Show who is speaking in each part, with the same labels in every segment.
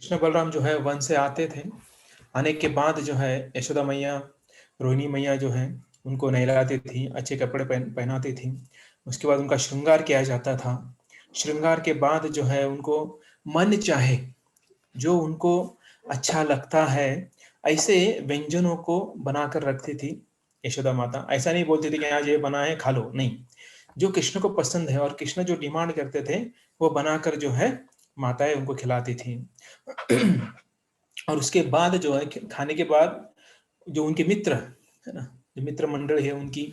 Speaker 1: कृष्ण बलराम जो है वन से आते थे। आने के बाद जो है यशोदा मैया, रोहिणी मैया जो है उनको नहलाती थी, अच्छे कपड़े पहनाती थी। उसके बाद उनका श्रृंगार किया जाता था। श्रृंगार के बाद जो है उनको मन चाहे जो उनको अच्छा लगता है ऐसे व्यंजनों को बनाकर रखती थी यशोदा माता। ऐसा नहीं बोलती थी कि आज ये बना है खा लो, नहीं। जो कृष्ण को पसंद है और कृष्ण जो डिमांड करते थे वो बनाकर जो है माताएं उनको खिलाती थी। और उसके बाद जो है खाने के बाद जो उनके मित्र है ना, जो मित्र मंडल है उनकी,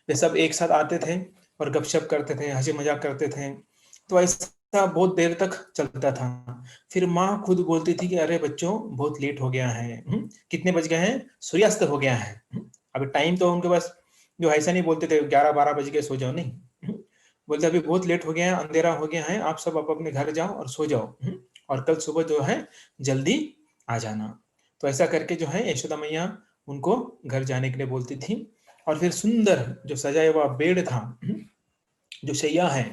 Speaker 1: वे सब एक साथ आते थे और गपशप करते थे, हंसी मजाक करते थे। तो ऐसा बहुत देर तक चलता था। फिर माँ खुद बोलती थी कि अरे बच्चों बहुत लेट हो गया है। कितने बज गए हैं? सूर्यास्त हो गया है। अभी टाइम तो उनके पास जो ऐसा नहीं बोलते थे 11-12 बज गए सो जाओ, नहीं। बोलते अभी बहुत लेट हो गया है, अंधेरा हो गया है, आप सब अपने घर जाओ और सो जाओ। और कल सुबह जो है जल्दी आ जाना। तो ऐसा करके जो है यशोदा मैया उनको घर जाने के लिए बोलती थी। और फिर सुंदर जो सजाया हुआ बेड था, जो शैया है,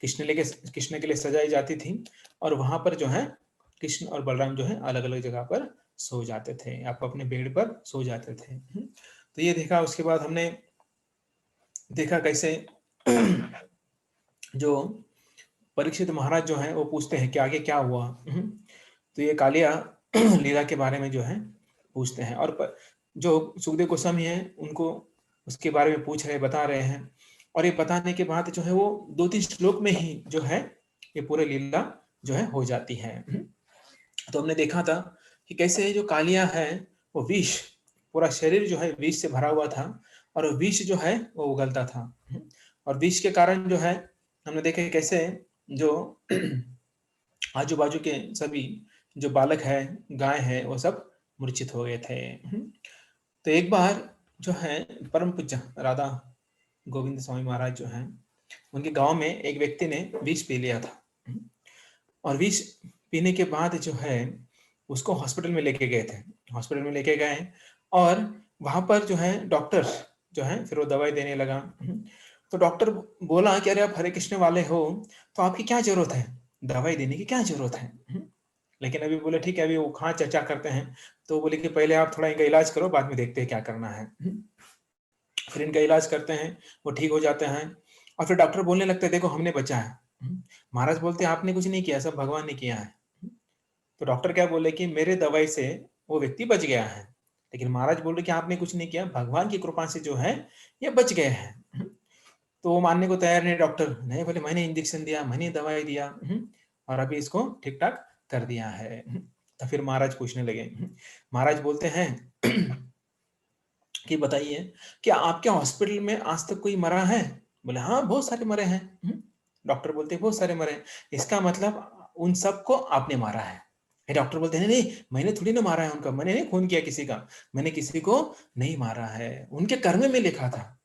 Speaker 1: कृष्ण के लिए सजाई जाती थी। और वहां पर जो है कृष्ण और बलराम जो है अलग अलग जगह पर सो जाते थे, आप अपने बेड पर सो जाते थे। तो ये देखा। उसके बाद हमने देखा कैसे जो परीक्षित महाराज जो है वो पूछते हैं कि आगे क्या हुआ। तो ये कालिया लीला के बारे में जो है पूछते हैं। और जो सुखदेव गोस्वामी है उनको उसके बारे में पूछ रहे, बता रहे हैं। और ये बताने के बाद जो है वो 2-3 श्लोक में ही जो है ये पूरे लीला जो है हो जाती है। तो हमने देखा था कि कैसे जो कालिया है वो विष, पूरा शरीर जो है विष से भरा हुआ था और विष जो है वो उगलता था। और विष के कारण जो है हमने देखे कैसे जो आजू बाजू के सभी जो बालक है, गाय है, वो सब मूर्छित हो गए थे। तो एक बार जो है परम पूज्य राधा गोविंद स्वामी महाराज जो है उनके गांव में एक व्यक्ति ने विष पी लिया था। और विष पीने के बाद जो है उसको हॉस्पिटल में लेके गए थे। हॉस्पिटल में लेके गए और वहां पर जो है डॉक्टर जो है फिर वो दवाई देने लगा। तो डॉक्टर बोला कि अरे आप हरे कृष्ण वाले हो तो आपकी क्या जरूरत है, दवाई देने की क्या जरूरत है। लेकिन अभी बोले ठीक है, अभी वो कहाँ चर्चा करते हैं। तो बोले कि पहले आप थोड़ा इनका इलाज करो, बाद में देखते हैं क्या करना है। फिर इनका इलाज करते हैं, वो ठीक हो जाते हैं। और फिर डॉक्टर बोलने लगते हैं देखो हमने बचा है। महाराज बोलते हैं आपने कुछ नहीं किया, सब भगवान ने किया है। तो डॉक्टर क्या बोले कि मेरे दवाई से वो व्यक्ति बच गया है। लेकिन महाराज बोल रहे कि आपने कुछ नहीं किया, भगवान की कृपा से जो है ये बच गए हैं। तो वो मानने को तैयार नहीं डॉक्टर, नहीं बोले मैंने इंजेक्शन दिया, मैंने दवाई दिया, और अभी इसको ठीक ठाक कर दिया है। तो फिर महाराज पूछने लगे। महाराज बोलते हैं कि बताइए क्या आपके हॉस्पिटल में आज तक कोई मरा है? बोले हाँ बहुत सारे मरे हैं। डॉक्टर बोलते हैं बहुत सारे मरे हैं, इसका मतलब उन सबको आपने मारा है। डॉक्टर बोलते हैं नहीं नहीं, मैंने थोड़ी ना मारा है उनका, मैंने नहीं खून किया किसी का, मैंने किसी को नहीं मारा है, उनके कर्म में लिखा था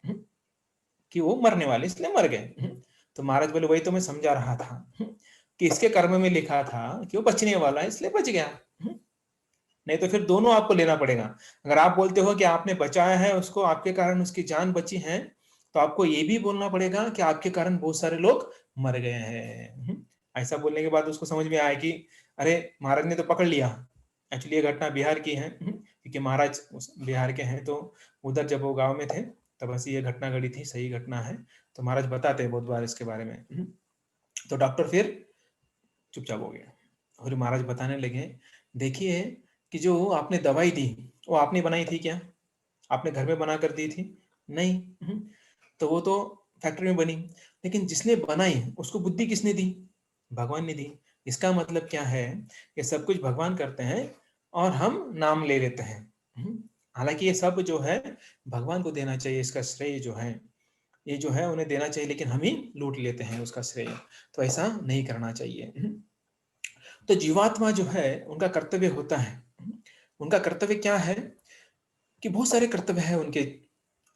Speaker 1: कि वो मरने वाले इसलिए मर गए। तो महाराज बोले वही तो मैं समझा रहा था कि इसके कर्म में लिखा था कि वो बचने वाला है इसलिए बच गया। नहीं तो फिर दोनों आपको लेना पड़ेगा। अगर आप बोलते हो कि आपने बचाया है उसको, आपके कारण उसकी जान बची है, तो आपको ये भी बोलना पड़ेगा कि आपके कारण बहुत सारे लोग मर गए हैं। ऐसा बोलने के बाद उसको समझ में आया कि अरे महाराज ने तो पकड़ लिया। एक्चुअली ये घटना बिहार की है, क्योंकि महाराज बिहार के हैं। तो उधर जब वो गांव में थे तब ऐसी ये घटना घटी थी, सही घटना है। तो महाराज बताते हैं बहुत बार इसके बारे में। तो डॉक्टर फिर चुपचाप हो गया और महाराज बताने लगे देखिए कि जो आपने दवाई दी वो आपने बनाई थी क्या? आपने घर में बना कर दी थी? नहीं। तो वो तो फैक्ट्री में बनी। लेकिन जिसने बनाई उसको बुद्धि किसने दी? भगवान ने दी। इसका मतलब क्या है? ये सब कुछ भगवान करते हैं और हम नाम ले लेते हैं। हालांकि ये सब जो है भगवान को देना चाहिए, इसका श्रेय जो है ये जो है उन्हें देना चाहिए, लेकिन हम ही लूट लेते हैं उसका श्रेय। तो ऐसा नहीं करना चाहिए। तो जीवात्मा जो है उनका कर्तव्य होता है। उनका कर्तव्य क्या है कि बहुत सारे कर्तव्य हैं उनके,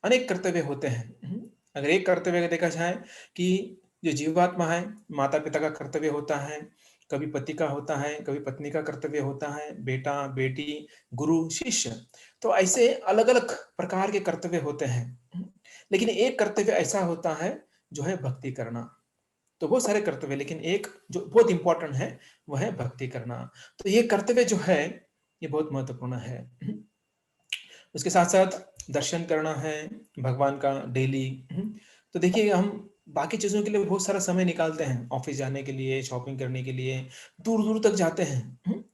Speaker 1: अनेक कर्तव्य होते हैं। अगर एक कर्तव्य का देखा जाए कि जो जीवात्मा है, माता पिता का कर्तव्य होता है, कभी पति का होता है, कभी पत्नी का कर्तव्य होता है, बेटा बेटी, गुरु शिष्य। तो ऐसे अलग अलग प्रकार के कर्तव्य होते हैं। लेकिन एक कर्तव्य ऐसा होता है जो है भक्ति करना। तो बहुत सारे कर्तव्य, लेकिन एक जो बहुत इंपॉर्टेंट है वो है भक्ति करना। तो ये कर्तव्य जो है ये बहुत महत्वपूर्ण है। उसके साथ साथ दर्शन करना है भगवान का डेली। तो देखिए हम बाकी चीजों के लिए बहुत सारा समय निकालते हैं, ऑफिस जाने के लिए, शॉपिंग करने के लिए, दूर दूर तक जाते हैं,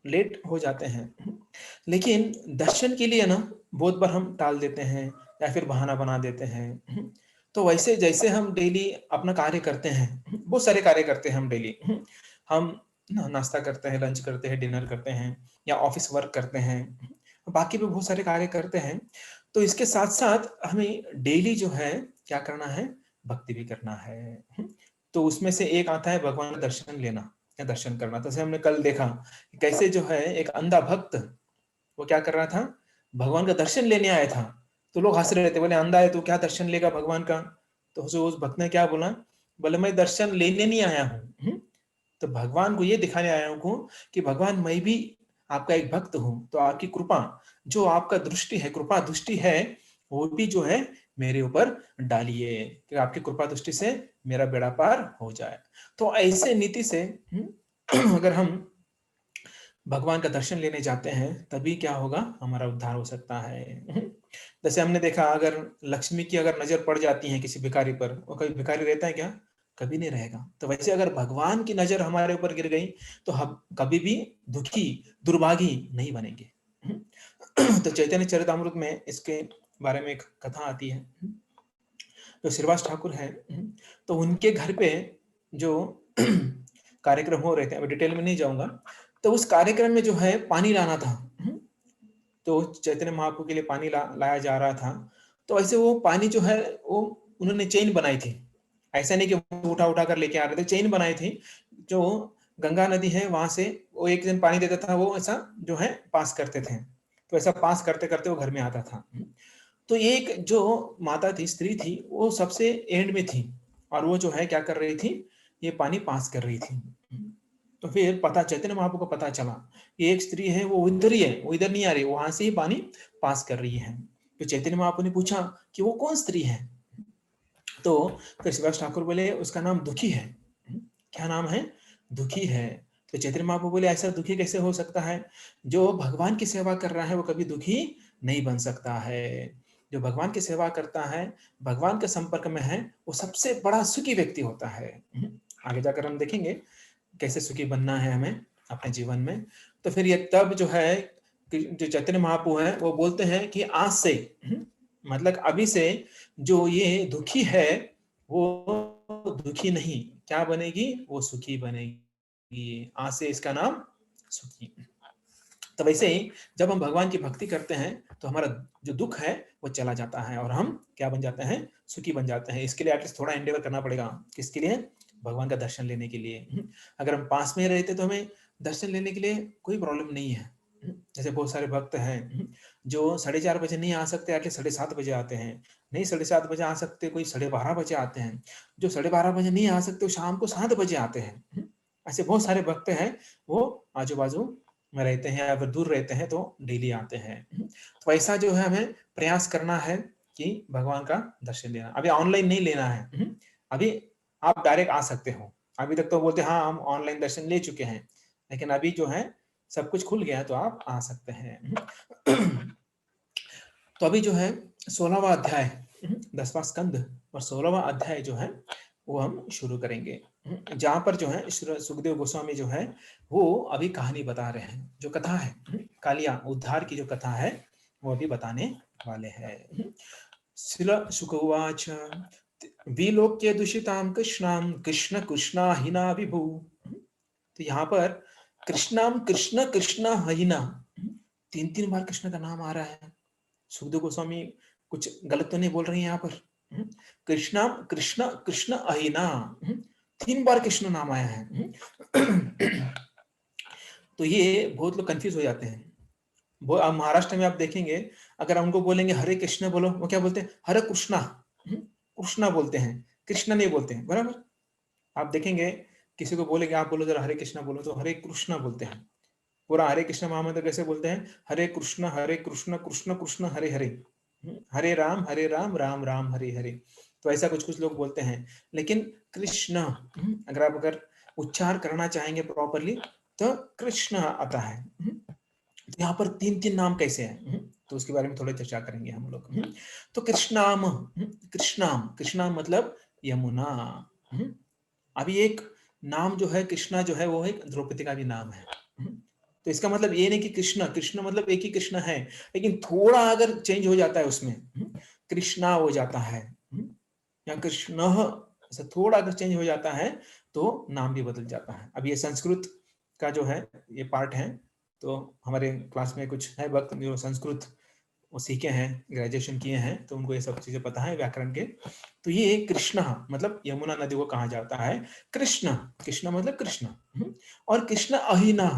Speaker 1: लेट हो जाते हैं, लेकिन दर्शन के लिए ना बहुत बार हम टाल देते हैं या फिर बहाना बना देते हैं। तो वैसे जैसे हम डेली अपना कार्य करते हैं, बहुत सारे कार्य करते हैं हम डेली, हम नाश्ता करते हैं, लंच करते हैं, डिनर करते हैं या ऑफिस वर्क करते हैं, बाकी भी बहुत सारे कार्य करते हैं। तो इसके साथ साथ हमें डेली जो है क्या करना है, भक्ति भी करना है। तो उसमें से एक आता है भगवान का दर्शन लेना या दर्शन करना। जैसे हमने कल देखा कैसे जो है एक अंधा भक्त वो क्या कर रहा था, भगवान का दर्शन लेने आया था। तो लोग हंस रहे थे, बोले अंधा है तो क्या दर्शन लेगा भगवान का। तो उस भक्त ने क्या बोला, बोले मैं दर्शन लेने नहीं आया हूँ, तो भगवान को ये दिखाने आया हूँ कि भगवान मैं भी आपका एक भक्त हूँ, तो आपकी कृपा जो आपका दृष्टि है, कृपा दृष्टि है, वो भी जो है मेरे ऊपर डालिए कि आपकी कृपा दृष्टि से मेरा बेड़ा पार हो जाए। तो ऐसे नीति से अगर हम भगवान का दर्शन लेने जाते हैं तभी क्या होगा, हमारा उद्धार हो सकता है। जैसे हमने देखा अगर लक्ष्मी की अगर नजर पड़ जाती है किसी भिखारी पर, वो कभी भिखारी रहता है क्या, कभी नहीं रहेगा। तो वैसे अगर भगवान की नजर हमारे ऊपर गिर गई तो हम कभी भी दुखी दुर्भागी नहीं बनेंगे। तो चैतन्य चरितामृत में इसके बारे में एक कथा आती है। जो श्रीवास ठाकुर है, तो उनके घर पे जो कार्यक्रम हो रहे थे, अब डिटेल में नहीं जाऊंगा, तो उस कार्यक्रम में जो है पानी लाना था। तो चैतन्य महाप्रभु के लिए पानी लाया जा रहा था। तो ऐसे वो पानी जो है वो उन्होंने चेन बनाई थी, ऐसा नहीं कि उठा उठा कर लेके आ रहे थे, चेन बनाई थी। जो गंगा नदी है वहां से वो एक दिन पानी देता था, वो ऐसा जो है पास करते थे। तो ऐसा पास करते करते वो घर में आता था। तो एक जो माता थी, स्त्री थी, वो सबसे एंड में थी और वो जो है क्या कर रही थी, ये पानी पास कर रही थी। तो फिर पता चैतन्य महाप्रभु को पता चला कि एक स्त्री है वो इधर ही है, वो इधर नहीं आ रही, वहां से ही पानी पास कर रही है। तो चैतन्य महाप्रभु ने पूछा कि वो कौन स्त्री है। तो फिर सुभाष ठाकुर बोले उसका नाम दुखी है। क्या नाम है, दुखी है। तो चैतन्य महाप्रभु बोले ऐसा दुखी कैसे हो सकता है, जो भगवान की सेवा कर रहा है वो कभी दुखी नहीं बन सकता है। जो भगवान की सेवा करता है, भगवान के संपर्क में है, वो सबसे बड़ा सुखी व्यक्ति होता है। आगे जाकर हम देखेंगे कैसे सुखी बनना है हमें अपने जीवन में। तो फिर ये तब जो है जो चैतन्य महाप्रभु है वो बोलते हैं कि आज से मतलब अभी से जो ये दुखी है वो दुखी नहीं क्या बनेगी, वो सुखी बनेगी। आज से इसका नाम सुखी। तो वैसे ही जब हम भगवान की भक्ति करते हैं तो हमारा जो दुख है वो चला जाता है और हम क्या बन जाते हैं, सुखी बन जाते हैं। इसके लिए एटलीस्ट थोड़ा एंडेवर करना पड़ेगा, किसके लिए, भगवान का दर्शन लेने के लिए। अगर हम पास में रहते तो हमें दर्शन लेने के लिए कोई प्रॉब्लम नहीं है। जैसे बहुत सारे भक्त हैं जो 4:30 बजे नहीं आ सकते, एटलीस्ट 7:30 बजे आते हैं। नहीं 7:30 बजे आ सकते, कोई 12:30 बजे आते हैं। जो 12:30 बजे नहीं आ सकते वो शाम को 7 बजे आते हैं। ऐसे बहुत सारे भक्त हैं, वो आजू बाजू में रहते हैं या फिर दूर रहते हैं तो डेली आते हैं। तो ऐसा जो है हमें प्रयास करना है कि भगवान का दर्शन लेना। अभी ऑनलाइन नहीं लेना है, अभी आप डायरेक्ट आ सकते हो। अभी तक तो बोलते हाँ हम ऑनलाइन दर्शन ले चुके हैं, लेकिन अभी जो है सब कुछ खुल गया है तो आप आ सकते हैं। तो अभी जो है 16वां अध्याय, 10वां स्कंद और 16वां अध्याय जो है वो हम शुरू करेंगे। जहां पर जो है सुखदेव गोस्वामी जो है वो अभी कहानी बता रहे हैं, जो कथा है कालिया उद्धार की जो कथा है वो अभी बताने वाले हैं। शिल शुक उवाच विलोक्य दूषितां कृष्णां कृष्ण कृष्णा हिना विभु। तो यहाँ पर कृष्णाम कृष्ण कृष्ण हिना 3 बार कृष्ण का नाम आ रहा है। सुखदेव गोस्वामी कुछ गलत तो नहीं बोल रही हैं यहाँ पर। कृष्णा कृष्ण कृष्ण अहिना 3 बार कृष्ण नाम आया है। तो ये बहुत लोग कंफ्यूज हो जाते हैं। वो अब महाराष्ट्र में आप देखेंगे, अगर उनको बोलेंगे हरे कृष्ण बोलो, वो क्या बोलते हैं, हरे कृष्णा। कृष्णा बोलते हैं, कृष्ण नहीं बोलते हैं, बराबर। आप देखेंगे किसी को बोलेंगे आप बोलो जरा हरे कृष्णा बोलो, तो हरे कृष्णा बोलते हैं। पूरा हरे कृष्ण महामंत्र कैसे बोलते हैं, हरे कृष्ण कृष्ण कृष्ण हरे हरे, हरे राम राम राम हरे हरे। तो ऐसा कुछ कुछ लोग बोलते हैं। लेकिन कृष्ण अगर उच्चार करना चाहेंगे प्रॉपरली तो कृष्ण आता है। तो यहाँ पर तीन तीन नाम कैसे हैं, तो उसके बारे में थोड़ी चर्चा करेंगे हम लोग। तो कृष्णाम, कृष्णाम, कृष्णाम मतलब यमुना। अभी एक नाम जो है कृष्णा जो है वो एक द्रौपदी का भी नाम है। तो इसका मतलब ये नहीं कि कृष्ण कृष्ण मतलब एक ही कृष्ण है, लेकिन थोड़ा अगर चेंज हो जाता है उसमें, कृष्णा हो जाता है या कृष्ण, ऐसा थोड़ा अगर चेंज हो जाता है तो नाम भी बदल जाता है। अब ये संस्कृत का जो है ये पार्ट है, तो हमारे क्लास में कुछ है वक्त जो संस्कृत वो सीखे हैं, ग्रेजुएशन किए हैं, तो उनको ये सब चीजें पता है व्याकरण के। तो ये कृष्ण मतलब यमुना नदी को कहा जाता है कृष्ण। कृष्ण मतलब कृष्ण। और कृष्ण अहिना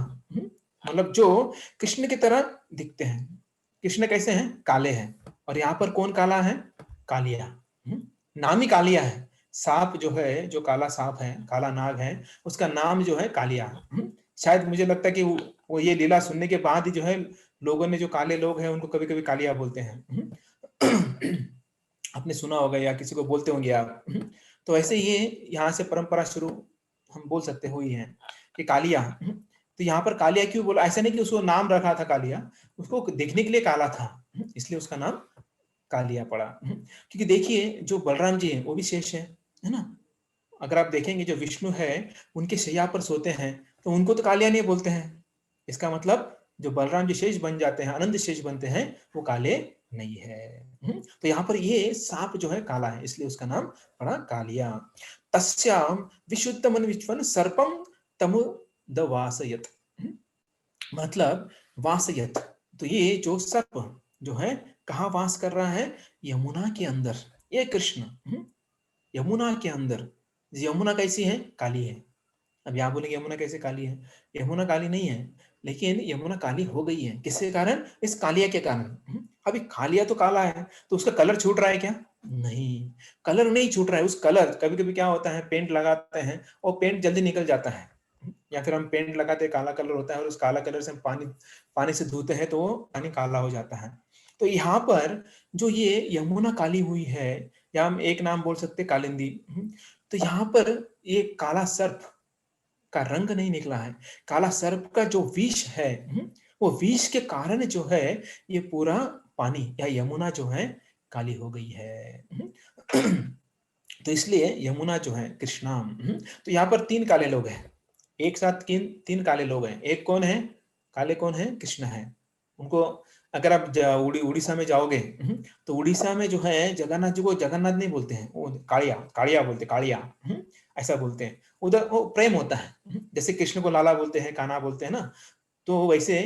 Speaker 1: मतलब जो कृष्ण की तरह दिखते हैं। कृष्ण कैसे हैं? काले हैं। और यहाँ पर कौन काला है? कालिया। नाम ही कालिया है। सांप जो है, जो काला सांप है, काला नाग है, उसका नाम जो है कालिया। शायद मुझे लगता है कि वो ये लीला सुनने के बाद ही जो है लोगों ने, जो काले लोग हैं उनको कभी कभी कालिया बोलते हैं। आपने सुना होगा या किसी को बोलते होंगे आप। तो ऐसे ये यहाँ से परंपरा शुरू हम बोल सकते हुई है कि कालिया। तो यहाँ पर कालिया क्यों बोला? ऐसा नहीं कि उसको नाम रखा था कालिया, उसको देखने के लिए काला था इसलिए उसका नाम कालिया पड़ा। क्योंकि देखिए जो बलराम जी हैं वो भी शेष है ना। अगर आप देखेंगे जो विष्णु है उनके शैया पर सोते हैं तो उनको तो कालिया नहीं बोलते हैं। इसका मतलब जो बलराम जी शेष बन जाते हैं, अनंत शेष बनते हैं, वो काले नहीं है। तो यहाँ पर ये सांप जो है काला है इसलिए उसका नाम पड़ा कालिया। तस्याम विशुद्ध मन विश्वन सर्पम तमु द वासयत, मतलब वासयत। तो ये जो सर्प जो है कहाँ वास कर रहा है? यमुना के अंदर। ये कृष्ण यमुना के अंदर। यमुना कैसी है? काली है। अब यहाँ बोलेंगे यमुना कैसे काली है? यमुना काली नहीं है, लेकिन यमुना काली हो गई है। किसके कारण? इस कालिया के कारण। अभी कालिया तो काला है तो उसका कलर छूट रहा है क्या? नहीं, कलर नहीं छूट रहा है। उस कलर कभी कभी क्या होता है, पेंट लगाते हैं और पेंट जल्दी निकल जाता है, या फिर हम पेंट लगाते हैं, काला कलर होता है और उस काला कलर से हम पानी से धोते हैं तो पानी काला हो जाता है। तो यहाँ पर जो ये यमुना काली हुई है, या हम एक नाम बोल सकते कालिंदी। तो यहाँ पर ये काला सर्प का रंग नहीं निकला है, काला सर्प का जो विष है, वो विष के कारण जो है ये पूरा पानी या यमुना जो है काली हो गई है। तो इसलिए यमुना जो है कृष्णा। तो यहाँ पर तीन काले लोग हैं, एक साथ तीन तीन काले लोग हैं। एक कौन है? काले कौन है? कृष्ण है। उनको अगर आप उड़ीसा में जाओगे, तो उड़ीसा में जो है जगन्नाथ जी को जगन्नाथ नहीं बोलते हैं, वो कालिया कालिया बोलते, कालिया ऐसा बोलते हैं। उधर वो प्रेम होता है, जैसे कृष्ण को लाला बोलते हैं, कान्हा बोलते हैं ना। तो वैसे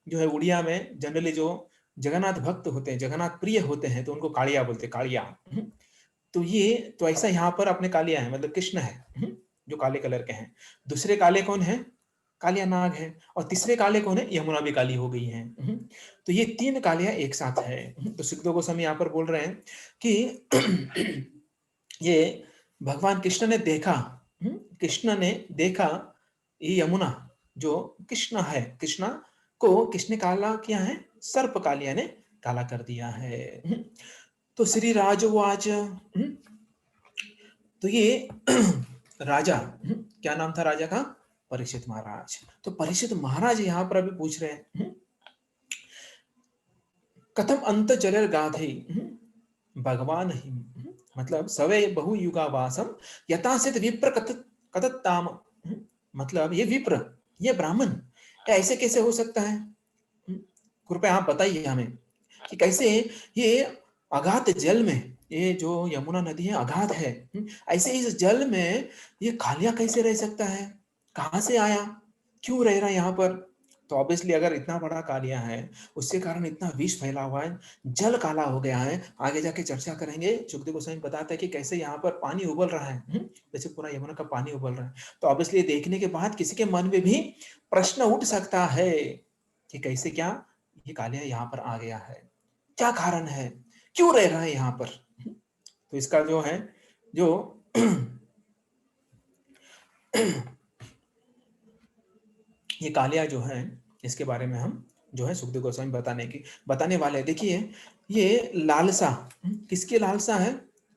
Speaker 1: जो है उड़िया में जनरली जो जगन्नाथ भक्त होते हैं, जगन्नाथ प्रिय होते हैं, तो उनको कालिया बोलते हैं, कालिया। तो ये तो ऐसा यहाँ पर अपने कालिया है, मतलब कृष्ण है जो काले कलर के हैं। दूसरे काले कौन है? कालिया नाग है। और तीसरे काले कौन है? यमुना भी काली हो गई है। तो ये तीन कालिया एक साथ है। तो सुखदेव गोस्वामी यहाँ पर बोल रहे हैं कि ये भगवान कृष्ण ने देखा, कृष्ण ने देखा ये यमुना जो कृष्ण है, कृष्णा को किसने काला किया है? सर्प कालिया ने काला कर दिया है। तो श्री राजवाच, तो ये राजा, क्या नाम था राजा का? परीक्षित महाराज। तो परीक्षित महाराज यहाँ पर अभी पूछ रहे हैं कथम अंत जलर गाधे भगवान ही, मतलब सवे बहु युगा वासम यथासित विप्र कथताम, मतलब ये विप्र, ये ब्राह्मण ऐसे कैसे हो सकता है? कृपया आप बताइए हमें कि कैसे ये अगाध जल में, ये जो यमुना नदी है अगाध है, ऐसे इस जल में ये कालिया कैसे रह सकता है? कहाँ से आया? क्यों रह रहा है यहाँ पर? तो ऑब्वियसली अगर इतना बड़ा कालिया है, उसके कारण इतना विष फैला हुआ है, जल काला हो गया है, आगे जाके चर्चा करेंगे। सुखदेव गोस्वामी बताता है कि कैसे यहाँ पर पानी उबल रहा है, जैसे पूरा यमुना का पानी उबल रहा है। तो ऑब्वियसली देखने के बाद किसी के मन में भी प्रश्न उठ सकता है कि कैसे क्या ये कालिया यहाँ पर आ गया है, क्या कारण है, क्यों रह रहा है यहाँ पर? तो इसका जो है जो ये कालिया जो है इसके बारे में हम जो है सुखदेव गोस्वामी बताने वाले हैं। देखिए ये लालसा, किसकी लालसा है?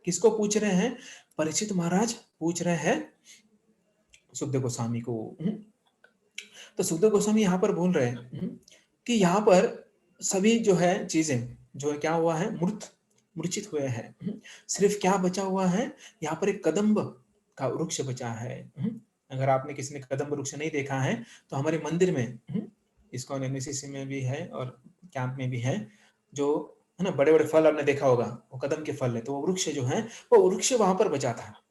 Speaker 1: किसको पूछ रहे हैं? परीक्षित महाराज पूछ रहे हैं सुखदेव गोस्वामी को। तो सुखदेव गोस्वामी यहाँ पर बोल रहे हैं कि यहाँ पर सभी जो है चीजें जो है क्या हुआ है, मूर्छित हुए हैं। सिर्फ क्या बचा हुआ है, यहाँ पर एक कदम्ब का वृक्ष बचा है। अगर आपने किसी ने कदम्ब वृक्ष नहीं देखा है तो हमारे मंदिर में इस्कॉन एनएसीसी में भी है और कैंप में भी है, जो है ना बड़े बड़े फल आपने देखा होगा, वो कदम के फल है। तो वो वृक्ष जो है, वो वृक्ष वहां पर बचा था।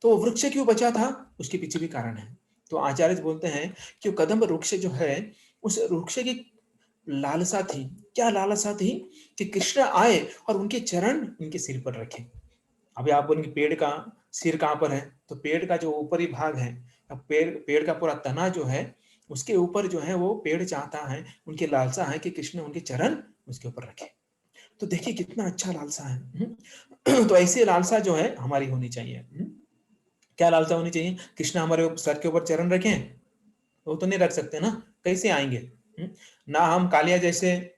Speaker 1: तो वो वृक्ष क्यों बचा था, उसके पीछे भी कारण है। तो आचार्य बोलते हैं कि कदम्ब वृक्ष जो है, उस वृक्ष की लालसा थी। क्या लालसा थी? कि कृष्ण आए और उनके चरण उनके सिर पर रखे। अभी आप बोलेंगे पेड़ का सिर कहाँ पर है, तो पेड़ का जो ऊपरी भाग है, पेड़ का पूरा तना जो है, उसके ऊपर जो है वो पेड़ चाहता है, उनकी लालसा है कि कृष्ण उनके चरण उसके ऊपर रखे। तो देखिए कितना अच्छा लालसा है। तो ऐसी लालसा जो है हमारी होनी चाहिए। क्या लालसा होनी चाहिए? कृष्ण हमारे सर के ऊपर चरण रखें, वो तो नहीं रख सकते ना, कैसे आएंगे? ना हम कालिया जैसे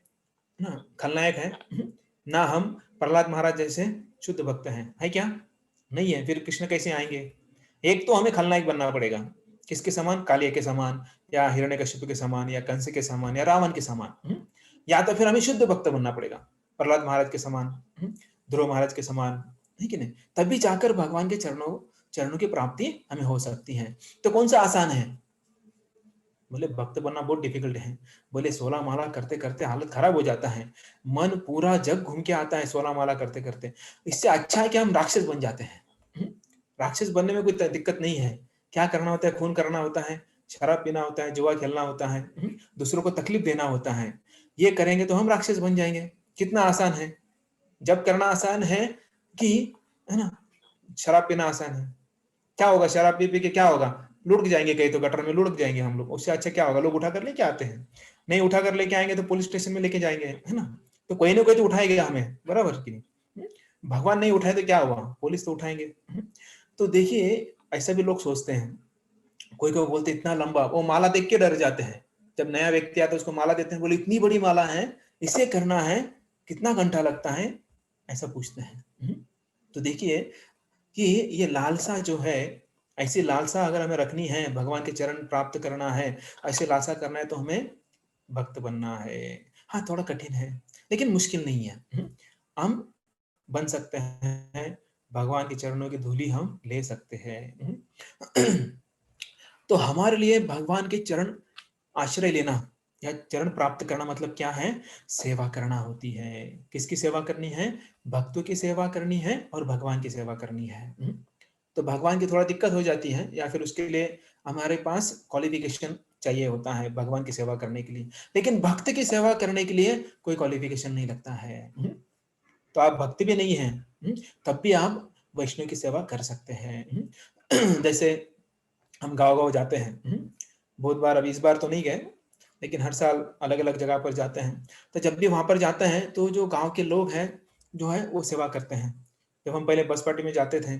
Speaker 1: ना खलनायक हैं, ना हम प्रहलाद महाराज जैसे शुद्ध भक्त हैं, है क्या? नहीं है। फिर कृष्ण कैसे आएंगे? एक तो हमें खलनायक बनना पड़ेगा। किसके समान? कालिया के समान, या हिरण्यकशिपु के समान, या कंस के समान, या रावण के समान। या तो फिर हमें शुद्ध भक्त बनना पड़ेगा, प्रहलाद महाराज के समान, ध्रुव महाराज के समान, है कि नहीं? तभी जाकर भगवान के चरणों की प्राप्ति हमें हो सकती है। तो कौन सा आसान है? बोले भक्त बनना बहुत डिफिकल्ट है। बोले 16 माला करते करते हालत खराब हो जाता है, मन पूरा जग घूम के आता है 16 माला करते करते। इससे अच्छा है कि हम राक्षस बन जाते हैं। राक्षस बनने में कोई दिक्कत नहीं है। क्या करना होता है? खून करना होता है, शराब पीना होता है, जुआ खेलना होता है, दूसरों को तकलीफ देना होता है। ये करेंगे तो हम राक्षस बन जाएंगे। कितना आसान है। जब करना आसान है कि, है ना, शराब पीना आसान है। क्या होगा? शराब पी पी के क्या होगा? लुढ़क जाएंगे, कहीं तो गटर में लुढ़क जाएंगे हम लोग। उससे अच्छा क्या होगा? लोग उठा कर लेके आते हैं। नहीं उठा कर लेके आएंगे तो पुलिस स्टेशन में लेके जाएंगे, है ना? तो कोई ना कोई तो उठाएगा हमें, बराबर कि नहीं? भगवान नहीं उठाए तो क्या हुआ? पुलिस तो उठाएंगे। तो देखिए ऐसा भी लोग सोचते हैं। कोई कोई बोलते इतना लंबा, वो माला देख के डर जाते हैं। जब नया व्यक्ति आता है उसको माला देते हैं, बोले इतनी बड़ी माला है, इसे करना है, कितना घंटा लगता है, ऐसा पूछते हैं। तो देखिए कि ये लालसा जो है, ऐसी लालसा अगर हमें रखनी है, भगवान के चरण प्राप्त करना है, ऐसे लालसा करना है, तो हमें भक्त बनना है। हाँ थोड़ा कठिन है, लेकिन मुश्किल नहीं है। हम बन सकते हैं, भगवान के चरणों की धूली हम ले सकते हैं। तो हमारे लिए भगवान के चरण आश्रय लेना या चरण प्राप्त करना मतलब क्या है? सेवा करना होती है। किसकी सेवा करनी है? भक्तों की सेवा करनी है और भगवान की सेवा करनी है। तो भगवान की थोड़ा दिक्कत हो जाती है, या फिर उसके लिए हमारे पास क्वालिफिकेशन चाहिए होता है भगवान की सेवा करने के लिए। लेकिन भक्त की सेवा करने के लिए कोई क्वालिफिकेशन नहीं लगता है। तो आप भक्त भी नहीं हैं, तब भी आप वैष्णव की सेवा कर सकते हैं। जैसे हम गाँव-गाँव जाते हैं, बहुत बार, अभी इस बार तो नहीं गए, लेकिन हर साल अलग-अलग जगह पर जाते हैं। तो जब भी वहाँ पर जाते हैं, तो जो गाँव के लोग हैं, जो है वो सेवा करते हैं। जब हम पहले बस पार्टी में जाते थे,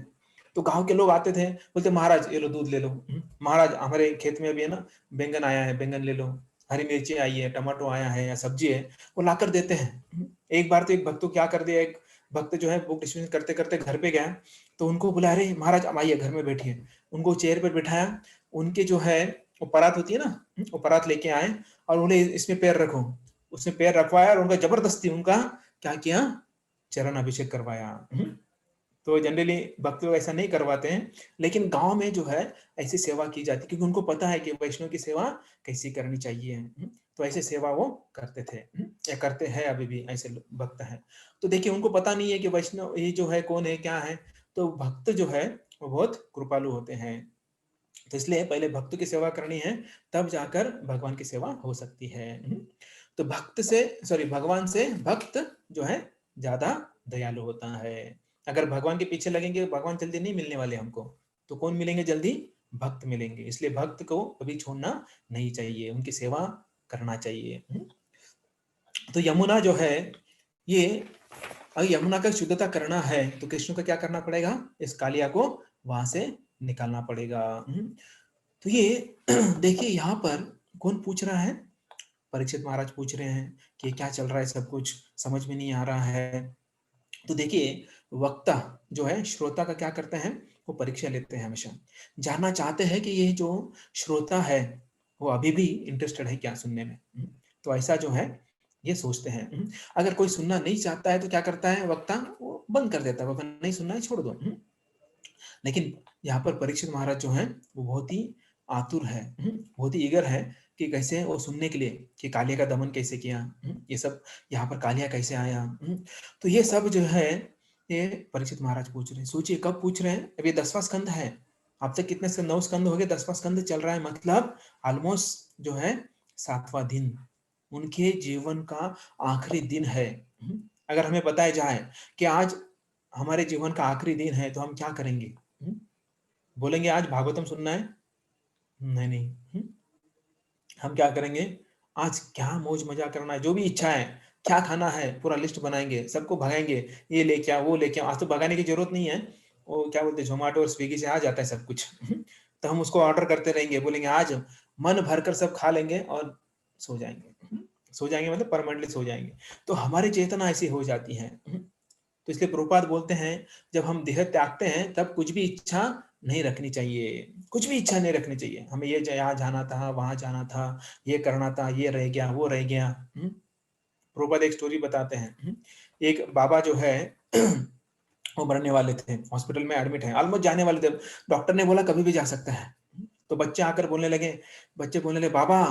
Speaker 1: तो गाँव के लोग आते थे, बोलते महाराज ये लो दूध ले लो। महाराज हमारे खेत में अभी है ना बैंगन आया है, बैंगन ले लो। हरी मिर्ची आई है, टमाटो आया है या सब्जी है, वो लाकर देते हैं। एक बार तो एक भक्त को क्या कर दिया, एक भक्त जो है बुक डिस्ट्रीब्यूशन करते-करते घर पे गया, तो उनको बुलाया, अरे महाराज अब आइए घर में बैठिए। उनको चेयर पर बिठाया, उनके जो है वो परात होती है ना, वो परात लेके आए और बोले इसमें पैर रखो। उसमें पैर रखवाया और उनका जबरदस्ती उनका क्या किया? चरण अभिषेक करवाया। तो जनरली भक्त लोग ऐसा नहीं करवाते हैं, लेकिन गाँव में जो है ऐसी सेवा की जाती है, क्योंकि उनको पता है कि वैष्णव की सेवा कैसी करनी चाहिए। तो ऐसे सेवा वो करते थे, या करते हैं, अभी भी ऐसे भक्त हैं। तो देखिए उनको पता नहीं है कि वैष्णव ये जो है कौन है, क्या है। तो भक्त जो है वो बहुत कृपालु होते हैं। तो इसलिए पहले भक्त की सेवा करनी है, तब जाकर भगवान की सेवा हो सकती है। तो भगवान से भक्त जो है ज्यादा दयालु होता है। अगर भगवान के पीछे लगेंगे, भगवान जल्दी नहीं मिलने वाले हमको। तो कौन मिलेंगे जल्दी? भक्त मिलेंगे। इसलिए भक्त को कभी छोड़ना नहीं चाहिए, उनकी सेवा करना चाहिए। तो यमुना जो है, ये अगर यमुना का शुद्धता करना है तो कृष्ण को क्या करना पड़ेगा? इस कालिया को वहां से निकालना पड़ेगा। तो ये देखिए यहाँ पर कौन पूछ रहा है? परीक्षित महाराज पूछ रहे हैं कि क्या चल रहा है, सब कुछ समझ में नहीं आ रहा है। तो देखिए, वक्ता जो है श्रोता का क्या करते हैं, वो परीक्षा लेते हैं हमेशा। जानना चाहते हैं कि ये जो श्रोता है, वो अभी भी इंटरेस्टेड है क्या सुनने में? तो ऐसा जो है, ये सोचते हैं। अगर कोई सुनना नहीं चाहता है तो क्या करता है वक्ता? वो बंद कर देता है, वो नहीं सुनना है छोड़ दो। लेकिन यहाँ पर परीक्षित महाराज जो हैं, वो बहुत ही आतुर है, बहुत ही ईगर है कि कैसे वो सुनने के लिए कि कालिया का दमन कैसे किया, ये सब यहाँ पर कालिया कैसे आया, तो ये सब जो है ये परीक्षित महाराज पूछ रहे हैं। सोचिए कब पूछ रहे हैं, अब ये 10वां स्कंद है। अब तक कितने 9 स्कंद हो गए, 10वां स्कंद चल रहा है, मतलब ऑलमोस्ट जो है 7वां दिन उनके जीवन का आखिरी दिन है। अगर हमें बताया जाए कि आज हमारे जीवन का आखिरी दिन है तो हम क्या करेंगे? बोलेंगे आज भागवतम सुनना है? नहीं, नहीं। हम क्या करेंगे? आज क्या मौज-मज़ा करना है, जो भी इच्छा है, क्या खाना है, पूरा लिस्ट बनाएँगे, सबको भगाएँगे, ये लेके आओ, वो लेके आओ। आज तो भगाने की ज़रूरत नहीं है, वो क्या बोलते हैं ज़ोमैटो और स्विगी से आ जाता है सब कुछ। तो हम उसको ऑर्डर करते रहेंगे, बोलेंगे आज मन भरकर सब खा लेंगे और सो जाएँगे। सो जाएँगे मतलब परमानेंटली सो जाएँगे। तो हमारी चेतना ऐसी हो जाती है। तो इसलिए प्रभुपाद बोलते हैं, जब हम देह त्यागते हैं तब कुछ भी इच्छा नहीं रखनी चाहिए, कुछ भी इच्छा नहीं रखनी चाहिए। हमें ये यहाँ जाना था, वहाँ जाना था, ये करना था, ये रह गया, वो रह गया। प्रभुपाद एक स्टोरी बताते हैं। एक बाबा जो है वो मरने वाले थे, हॉस्पिटल में एडमिट हैं, ऑलमोस्ट जाने वाले थे। डॉक्टर ने बोला कभी भी जा सकता है। तो बच्चे आकर बोलने लगे, बच्चे बोलने लगे, बाबा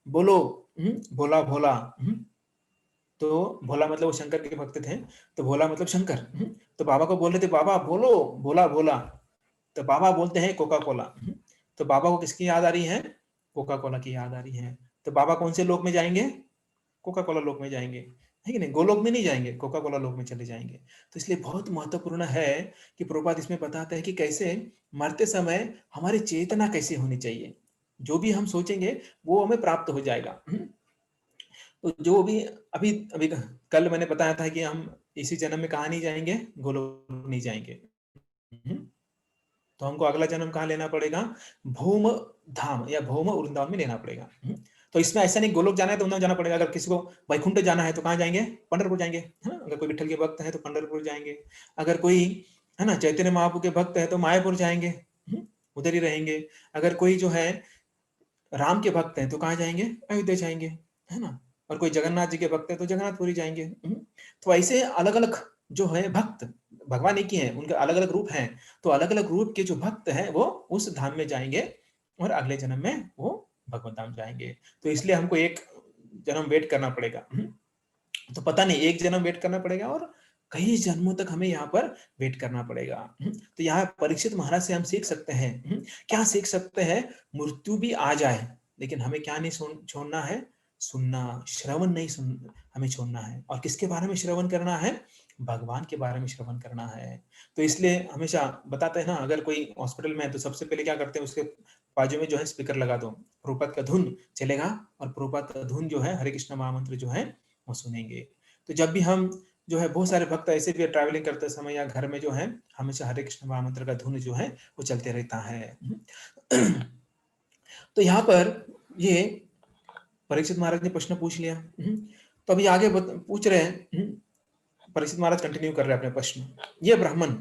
Speaker 1: बोलो, भोला भोला। तो भोला मतलब वो शंकर के भक्त थे, तो भोला मतलब शंकर। तो बाबा को बोल रहे थे, बाबा बोलो, भोला भोला। तो बाबा बोलते हैं कोका कोला। तो बाबा को किसकी याद आ रही है? कोका कोला की याद आ रही है। तो बाबा कौन से लोक में जाएंगे? कोका कोला लोक में जाएंगे, है कि नहीं? गोलोक में नहीं जाएंगे, कोका कोला लोक में चले जाएंगे। तो इसलिए बहुत महत्वपूर्ण है कि प्रभुपाद इसमें बताते हैं कि कैसे मरते समय हमारी चेतना कैसे होनी चाहिए। जो भी हम सोचेंगे वो हमें प्राप्त हो जाएगा। तो जो भी अभी अभी कल मैंने बताया था कि हम इसी जन्म में कहाँ नहीं जाएंगे, गोलोक नहीं जाएंगे। तो हमको अगला जन्म कहाँ लेना पड़ेगा? भूम धाम या भूम वृंदावन में लेना पड़ेगा। तो इसमें ऐसा नहीं गोलोक जाना है तो वृंदावन जाना पड़ेगा। अगर किसी को वैकुंठ जाना है तो कहाँ जाएंगे? पंढरपुर जाएंगे, है ना? अगर कोई विठल के भक्त है तो पंढरपुर जाएंगे। अगर कोई है ना चैतन्य महाप्रभु के भक्त है तो मायापुर जाएंगे, उधर ही रहेंगे। अगर कोई जो है राम के भक्त हैं तो कहाँ जाएंगे? अयोध्या जाएंगे, है ना? और कोई जगन्नाथ जी के भक्त है तो जगन्नाथपुरी जाएंगे। तो ऐसे अलग अलग जो है भक्त भगवान एक ही है, उनके अलग अलग रूप हैं। तो अलग अलग रूप के जो भक्त हैं वो उस धाम में जाएंगे और अगले जन्म में वो भगवत धाम जाएंगे। तो इसलिए हमको एक जन्म वेट करना पड़ेगा। तो पता नहीं एक जन्म वेट करना पड़ेगा और कई जन्मों तक हमें यहाँ पर वेट करना पड़ेगा। तो यहाँ परीक्षित महाराज से हम सीख सकते हैं, क्या सीख सकते हैं? मृत्यु भी आ जाए लेकिन हमें क्या नहीं छोड़ना है? सुनना, श्रवण नहीं हमें छोड़ना है। और किसके बारे में श्रवण करना है? भगवान के बारे में श्रवण करना है। तो इसलिए हमेशा बताते हैं ना, अगर कोई हॉस्पिटल में है तो सबसे पहले क्या करते हैं, उसके बाजू में जो है स्पीकर लगा दो, प्रभुपाद का धुन चलेगा और प्रभुपाद का धुन जो है हरे कृष्ण महामंत्र जो है वो सुनेंगे। तो जब भी हम जो है बहुत सारे भक्त ऐसे भी ट्रैवलिंग करते समय या घर में जो है हमेशा हरे कृष्ण महामंत्र का धुन जो है वो चलते रहता है। तो यहाँ पर ये परीक्षित महाराज ने प्रश्न पूछ लिया। तो अभी आगे पूछ रहे हैं, परीक्षित महाराज कंटिन्यू कर रहे हैं अपने प्रश्न। ये ब्राह्मण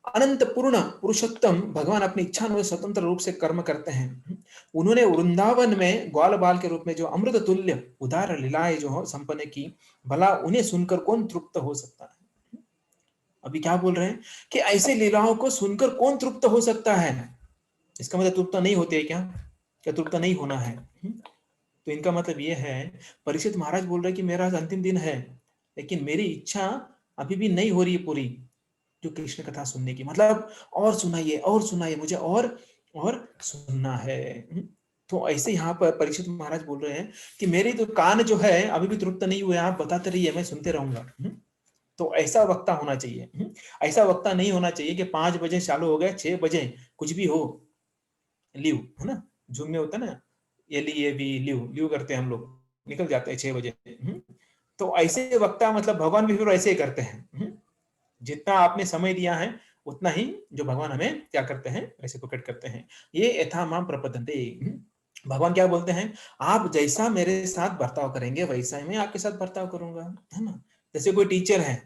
Speaker 1: अनंत पूर्ण पुरुषोत्तम भगवान अपनी इच्छा अनुसार स्वतंत्र रूप से कर्म करते हैं। उन्होंने वृंदावन में ग्वाल बाल के रूप में जो अमृत तुल्य उदार लीलाएं जो संपन्न की, भला उन्हें सुनकर कौन तृप्त हो सकता है? अभी क्या बोल रहे हैं कि ऐसे लीलाओं को सुनकर कौन तृप्त हो सकता है? इसका मतलब तृप्त नहीं होते क्या? क्या तृप्त नहीं होना है? तो इनका मतलब ये है, परीक्षित महाराज बोल रहे कि मेरा अंतिम दिन है लेकिन मेरी इच्छा अभी भी नहीं हो रही है पूरी, जो कृष्ण कथा सुनने की। मतलब और सुनाइए मुझे और सुनना है। तो ऐसे यहाँ पर परीक्षित महाराज बोल रहे हैं कि मेरी तो कान जो है अभी भी तृप्त नहीं हुए, आप बताते रहिए मैं सुनते रहूंगा। तो ऐसा वक्ता होना चाहिए। ऐसा वक्ता नहीं होना चाहिए कि 5 बजे चालू हो गए, 6 बजे कुछ भी हो लीव, है ना? जूम में होता है ना, ये ली ये भी लीव करते हैं हम लोग, निकल जाते हैं 6 बजे। तो ऐसे वक्ता मतलब भगवान भी फिर ऐसे ही करते हैं। जितना आपने समय दिया है उतना ही जो भगवान हमें क्या करते हैं, ऐसे प्रोटेक्ट करते हैं। ये यथा माम प्रपद्यन्ते, भगवान क्या बोलते हैं? आप जैसा मेरे साथ बर्ताव करेंगे वैसा ही मैं आपके साथ बर्ताव करूंगा, है ना? जैसे कोई टीचर है,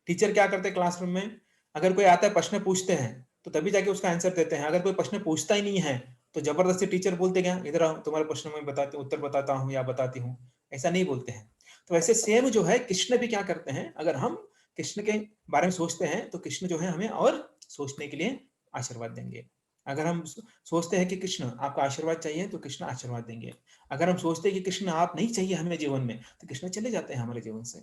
Speaker 1: टीचर क्या करते हैं क्लासरूम में, अगर कोई आता है प्रश्न पूछते हैं, तो तभी जाके उसका आंसर देते हैं। अगर कोई प्रश्न पूछता ही नहीं है, तो ज़बरदस्ती टीचर बोलते क्या, इधर आओ तुम्हारे प्रश्न मैं बताती हूँ, उत्तर बताता हूँ या बताती हूँ, ऐसा नहीं बोलते हैं। तो ऐसे सेम जो है कृष्ण भी क्या करते हैं, अगर हम कृष्ण के बारे में सोचते हैं, तो कृष्ण जो है हमें और सोचने के लिए आशीर्वाद देंगे। अगर हम सोचते हैं कि कृष्ण आपका आशीर्वाद चाहिए, तो कृष्ण आशीर्वाद देंगे। अगर हम सोचते हैं कि कृष्ण आप नहीं चाहिए हमें जीवन में, तो कृष्ण चले जाते हैं हमारे जीवन से।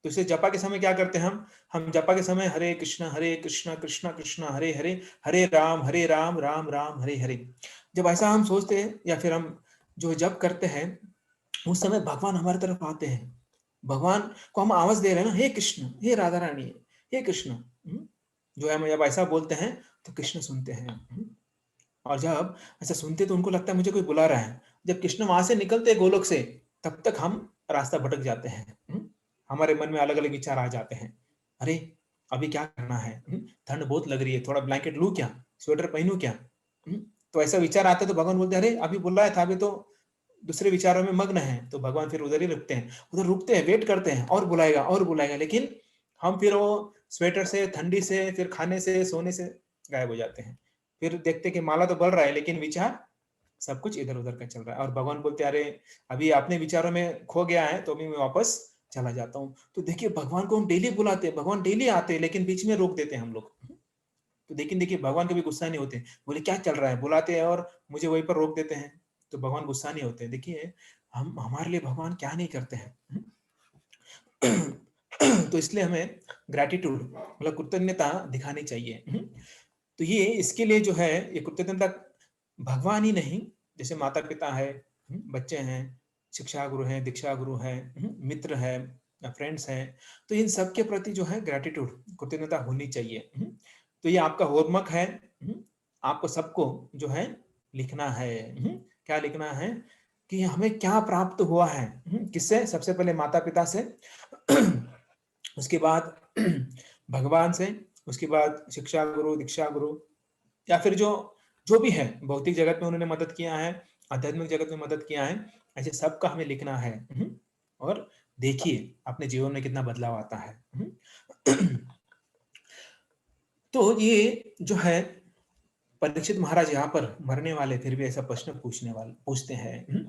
Speaker 1: तो इसे जपा के समय क्या करते हैं हम जपा के समय हरे कृष्ण कृष्ण कृष्ण हरे हरे, हरे राम राम राम हरे हरे। जब ऐसा हम सोचते हैं या फिर हम जो जप करते हैं, उस समय भगवान हमारी तरफ आते हैं। भगवान को हम आवाज दे रहे हैं ना, हे कृष्ण, हे राधा रानी, हे कृष्ण। जो हम जब ऐसा बोलते हैं, तो कृष्ण सुनते हैं। और जब ऐसा सुनते तो उनको लगता है मुझे कोई बुला रहा है। जब कृष्ण वहां से निकलते गोलोक से, तब तक हम रास्ता भटक जाते हैं। हमारे मन में अलग अलग विचार आ जाते हैं। अरे अभी क्या करना है, ठंड बहुत लग रही है, थोड़ा ब्लैंकेट लूं क्या, स्वेटर पहनूं क्या। तो ऐसा विचार आता है, तो भगवान बोलते हैं अरे अभी बुला रहा था, अभी तो दूसरे विचारों में मग्न है। तो भगवान फिर उधर ही रुकते हैं, उधर रुकते हैं, वेट करते हैं, और बुलाएगा। लेकिन हम फिर वो स्वेटर से, ठंडी से, फिर खाने से, सोने से गायब हो जाते हैं। फिर देखते कि माला तो बढ़ रहा है, लेकिन विचार सब कुछ इधर उधर का चल रहा है। और भगवान बोलते अरे अभी अपने विचारों में खो गया है, तो अभी मैं वापस चला जाता हूँ। तो देखिए भगवान को हम डेली बुलाते हैं, भगवान डेली आते हैं, लेकिन बीच में रोक देते हैं हम लोग। तो लेकिन देखिए भगवान कभी गुस्सा नहीं होते, बोले क्या चल रहा है, बुलाते हैं और मुझे वहीं पर रोक देते हैं। तो भगवान गुस्सा नहीं होते। देखिए हम हमारे लिए भगवान क्या नहीं करते हैं। तो इसलिए हमें ग्रैटिट्यूड मतलब कृतज्ञता दिखानी चाहिए। तो ये इसके लिए जो है, ये कृतज्ञता भगवान ही नहीं, जैसे माता पिता है, बच्चे हैं, शिक्षा गुरु हैं, दीक्षा गुरु हैं, मित्र है, फ्रेंड्स हैं, तो इन सब के प्रति जो है ग्रैटिट्यूड कृतज्ञता होनी चाहिए। तो ये आपका होमवर्क है। आपको सबको जो है लिखना है। क्या लिखना है कि हमें क्या प्राप्त हुआ है, किससे, सबसे पहले माता पिता से, उसके बाद भगवान से, उसके बाद शिक्षा गुरु, दीक्षा गुरु, या फिर जो जो भी है भौतिक जगत में उन्होंने मदद किया है, आध्यात्मिक जगत में मदद किया है, ऐसे सबका हमें लिखना है। और देखिए अपने जीवन में कितना बदलाव आता है। तो ये जो है परीक्षित महाराज यहाँ पर मरने वाले, फिर भी ऐसा प्रश्न पूछते हैं।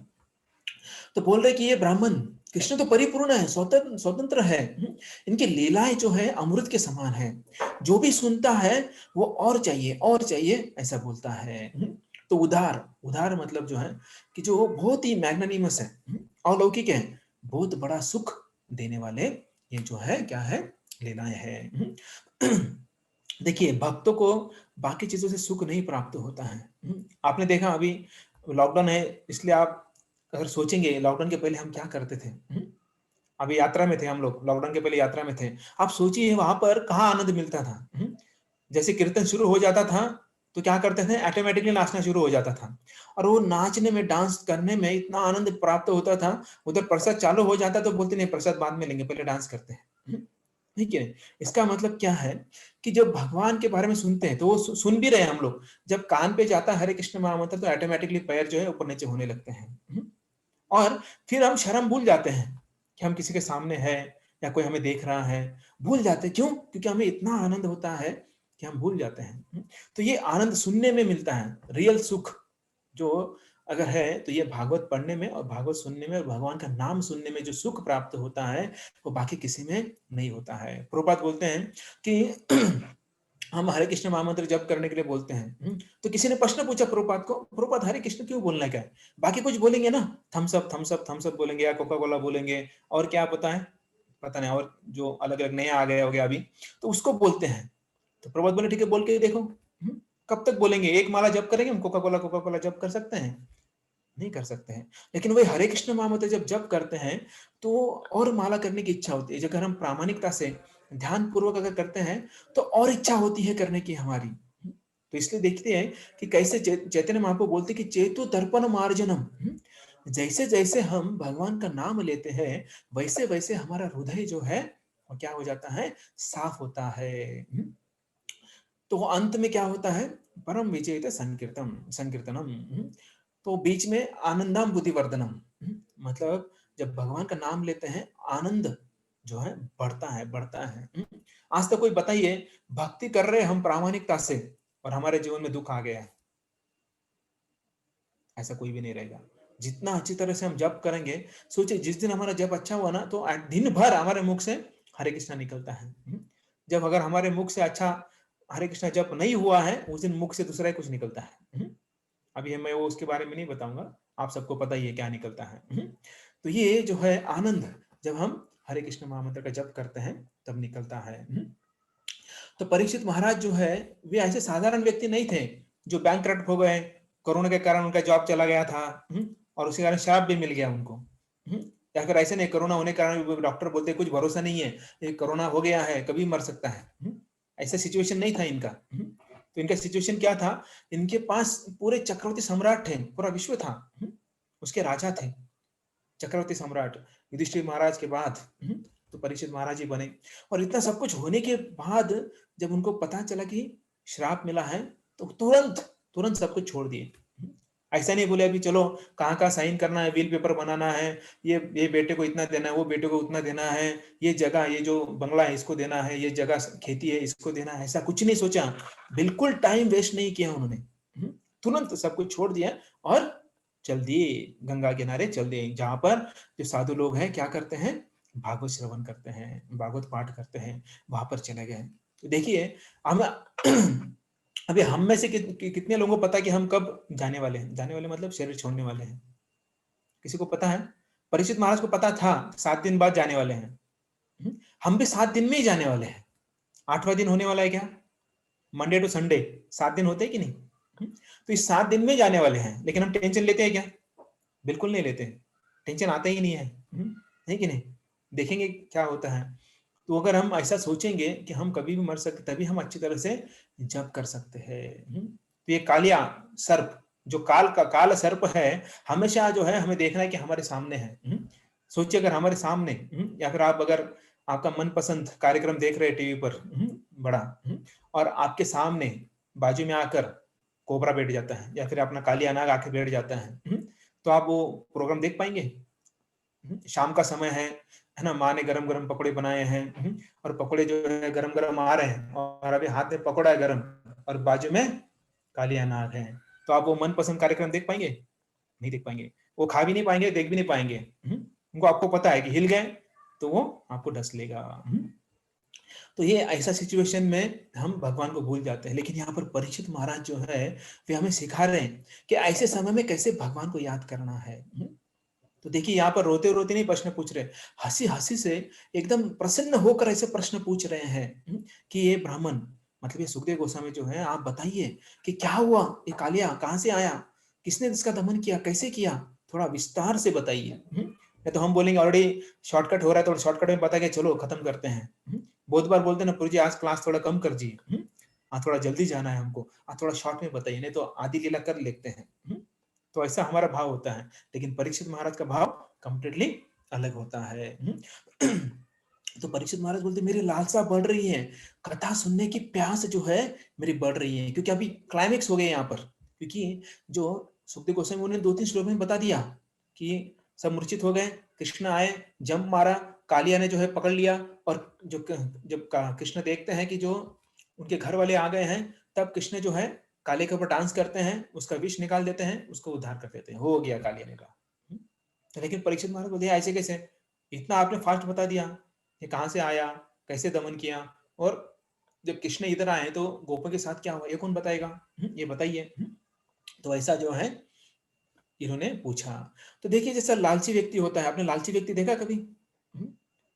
Speaker 1: तो बोल रहे कि ये ब्राह्मण, कृष्ण तो परिपूर्ण है, स्वतंत्र स्वतंत्र है। इनकी लीलाएं जो है अमृत के समान है, जो भी सुनता है वो और चाहिए ऐसा बोलता है। तो उदार उदार मतलब जो है कि जो बहुत ही मैग्नानिमस है, अलौकिक है, बहुत बड़ा सुख देने वाले ये जो है क्या है, लीलाएं हैं। देखिए भक्तों को बाकी चीजों से सुख नहीं प्राप्त होता है। आपने देखा अभी लॉकडाउन है, इसलिए आप अगर सोचेंगे लॉकडाउन के पहले हम क्या करते थे। अभी यात्रा में थे हम लोग, लॉकडाउन के पहले यात्रा में थे। आप सोचिए वहां पर कहाँ आनंद मिलता था। जैसे कीर्तन शुरू हो जाता था, तो क्या करते थे, ऑटोमेटिकली नाचना शुरू हो जाता था। और वो नाचने में, डांस करने में इतना आनंद प्राप्त होता था। उधर प्रसाद चालू हो जाता तो बोलते नहीं प्रसाद बाद में लेंगे, पहले डांस करते हैं। ठीक है। इसका मतलब क्या है कि जब भगवान के बारे में सुनते हैं, तो वो सुन भी रहे हैं हम लोग। जब कान पे जाता है हरे कृष्ण महामंत्र, तो ऑटोमेटिकली पैर जो है ऊपर नीचे होने लगते हैं। और फिर हम शर्म भूल जाते हैं कि हम किसी के सामने हैं या कोई हमें देख रहा है। भूल जाते हैं, क्यों? क्योंकि हमें इतना आनंद होता है कि हम भूल जाते हैं। तो ये आनंद सुनने में मिलता है, रियल सुख जो अगर है, तो ये भागवत पढ़ने में और भागवत सुनने में और भगवान का नाम सुनने में जो सुख प्राप्त होता है, वो बाकी किसी में नहीं होता है। प्रभुपाद बोलते हैं कि हम हरे कृष्ण महामंत्र जप करने के लिए बोलते हैं। तो किसी ने प्रश्न पूछा प्रभुपाद को, प्रभुपाद हरे कृष्ण क्यों बोलना क्या है? बाकी कुछ बोलेंगे ना, Thums Up Thums Up Thums Up बोलेंगे या कोका कोला बोलेंगे, और क्या पता है, पता नहीं, और जो अलग अलग नया आ गया हो गया अभी, तो उसको बोलते हैं। तो प्रभुपाद बोले ठीक है बोल के देखो। कब तक बोलेंगे? एक माला जप करेंगे हम, कोका कोला जप कर सकते हैं? नहीं कर सकते हैं। लेकिन वही हरे कृष्ण महामंत्र जब जप करते हैं, तो और माला करने की इच्छा होती है। अगर हम प्रामाणिकता से ध्यान पूर्वक अगर करते हैं, तो और इच्छा होती है करने की हमारी। तो इसलिए देखते हैं कि कैसे चैतन्य महाप्रभु बोलते कि चेतु दर्पण मार्जनम। जैसे जैसे हम भगवान का नाम लेते हैं, वैसे वैसे हमारा हृदय जो है वो क्या हो जाता है, साफ होता है। तो अंत में क्या होता है, परम विजयित संकीर्तनम। तो बीच में आनंदम बुद्धिवर्धनम, मतलब जब भगवान का नाम लेते हैं, आनंद जो है बढ़ता है। आज तक कोई बताइए, भक्ति कर रहे हैं हम प्रामाणिकता से और हमारे जीवन में दुख आ गया है, ऐसा कोई भी नहीं रहेगा। जितना अच्छी तरह से हम जप करेंगे, सोचिए जिस दिन हमारा जप अच्छा हुआ ना, तो दिन भर हमारे मुख से हरे कृष्णा निकलता है। जब अगर हमारे मुख से अच्छा हरे कृष्णा जप नहीं हुआ है, उस दिन मुख से दूसरा ही कुछ निकलता है। अभी मैं वो उसके बारे में नहीं बताऊंगा, आप सबको पता ही है क्या निकलता है। तो ये जो है आनंद, जब हम हरे कृष्ण महामंत्र का जप करते हैं तब निकलता है। तो परीक्षित महाराज जो है, वे ऐसे साधारण व्यक्ति नहीं थे जो बैंक हो गए, कोरोना के कारण उनका जॉब चला गया था, और उसी कारण श्राप भी मिल गया उनको। या फिर ऐसे नहीं, कोरोना होने के कारण डॉक्टर बोलते कुछ भरोसा नहीं है, ये कोरोना हो गया है, कभी मर सकता है। ऐसा सिचुएशन नहीं था इनका। तो इनका सिचुएशन क्या था, इनके पास पूरे चक्रवर्ती सम्राट थे, पूरा विश्व था, उसके राजा थे, चक्रवर्ती सम्राट युधिष्ठिर महाराज के बाद तो परीक्षित महाराज ही बने। और इतना सब कुछ होने के बाद जब उनको पता चला कि श्राप मिला है, तो तुरंत तुरंत सब कुछ छोड़ दिए। ऐसा नहीं बोले अभी चलो कहाँ कहाँ साइन करना है, विल पेपर बनाना है, ये बेटे को इतना देना है, वो बेटे को उतना देना है, ये जगह, ये जो बंगला है इसको देना है, ये जगह खेती है इसको देना है, ऐसा कुछ नहीं सोचा। बिल्कुल टाइम वेस्ट नहीं किया उन्होंने। तुरंत सब कुछ छोड़ दिया और चल दिए, गंगा किनारे चल दिए, जहां पर जो साधु लोग हैं क्या करते हैं, भागवत श्रवण करते हैं, भागवत पाठ करते हैं, वहां पर चले गए। तो देखिए हम अभी हम में से कितने लोगों को पता है कि हम कब जाने वाले हैं, जाने वाले मतलब शरीर छोड़ने वाले हैं, किसी को पता है? परीक्षित महाराज को पता था 7 दिन बाद जाने वाले हैं। हम भी 7 दिन में ही जाने वाले हैं। 8वां दिन होने वाला है क्या, मंडे टू संडे 7 दिन होते हैं कि नहीं? तो इस 7 दिन में जाने वाले हैं, लेकिन हम टेंशन लेते हैं क्या? बिल्कुल नहीं लेते, टेंशन आता ही नहीं है। है कि नहीं? देखेंगे क्या होता है। तो अगर हम ऐसा सोचेंगे कि हम कभी भी मर सकते, तभी हम अच्छी तरह से जप कर सकते हैं। तो ये कालिया सर्प, जो काल सर्प है, हमेशा जो है हमें देखना है कि हमारे सामने है। सोचिए अगर हमारे सामने, या फिर आप अगर आपका मनपसंद कार्यक्रम देख रहे हैं टीवी पर, बड़ा, और आपके सामने बाजू में आकर कोबरा बैठ जाता है, या फिर अपना कालिया नाग आके बैठ जाता है, तो आप वो प्रोग्राम देख पाएंगे? शाम का समय है ना, माँ ने गरम गरम पकौड़े बनाए हैं, और पकौड़े जो है गरम गरम आ रहे हैं, और अभी हाथ में पकौड़ा है गरम, और बाजू में कालिया नाग है, तो आप वो मनपसंद कार्यक्रम देख पाएंगे? नहीं देख पाएंगे। वो खा भी नहीं पाएंगे, देख भी नहीं पाएंगे। उनको आपको पता है कि हिल गए तो वो आपको ढस लेगा। तो ये ऐसा सिचुएशन में हम भगवान को भूल जाते हैं। लेकिन यहाँ पर परीक्षित महाराज जो है, वे हमें सिखा रहे हैं कि ऐसे समय में कैसे भगवान को याद करना है। तो देखिए यहाँ पर रोते रोते नहीं प्रश्न पूछ रहे, हंसी हंसी से एकदम प्रसन्न होकर ऐसे प्रश्न पूछ रहे हैं कि ये ब्राह्मण, मतलब ये सुखदेव गोस्वामी जो है, आप बताइए कि क्या हुआ, ये कालिया कहाँ से आया, किसने इसका दमन किया, कैसे किया, थोड़ा विस्तार से बताइए। नहीं तो हम बोलेंगे ऑलरेडी शॉर्टकट हो रहा है, तो शॉर्टकट में बता के चलो खत्म करते हैं। बहुत बार बोलते हैं ना, प्रभु जी आज क्लास थोड़ा कम कर दीजिए, थोड़ा जल्दी जाना है हमको, थोड़ा शॉर्ट में बताइए, नहीं तो आधी लीला कर लेते हैं। तो ऐसा हमारा भाव होता है, लेकिन परीक्षित महाराज का भाव कंप्लीटली अलग होता है। तो परीक्षित महाराज बोलते मेरी लालसा बढ़ रही है, कथा सुनने की प्यास जो है मेरी बढ़ रही है, क्योंकि अभी क्लाइमेक्स हो गए यहाँ पर। क्योंकि जो सुखदेव गोस्वामी उन्होंने 2-3 श्लोक में बता दिया कि सब मूर्छित हो गए, कृष्ण आए, जंप मारा, कालिया ने जो है पकड़ लिया, और जब कृष्ण देखते हैं कि जो उनके घर वाले आ गए हैं, तब कृष्ण जो है काले के ऊपर डांस करते हैं, उसका विष निकाल देते हैं, उसको उद्धार कर देते हैं, हो गया कालिया ने कहा। लेकिन परीक्षित महाराज बोले ऐसे कैसे, इतना आपने फास्ट बता दिया, ये कहाँ से आया, कैसे दमन किया, और जब कृष्ण इधर आए तो गोपों के साथ क्या हुआ, ये कौन बताएगा, ये बताइए। तो ऐसा जो है इन्होंने पूछा। तो देखिए जैसा लालची व्यक्ति होता है, आपने लालची व्यक्ति देखा कभी?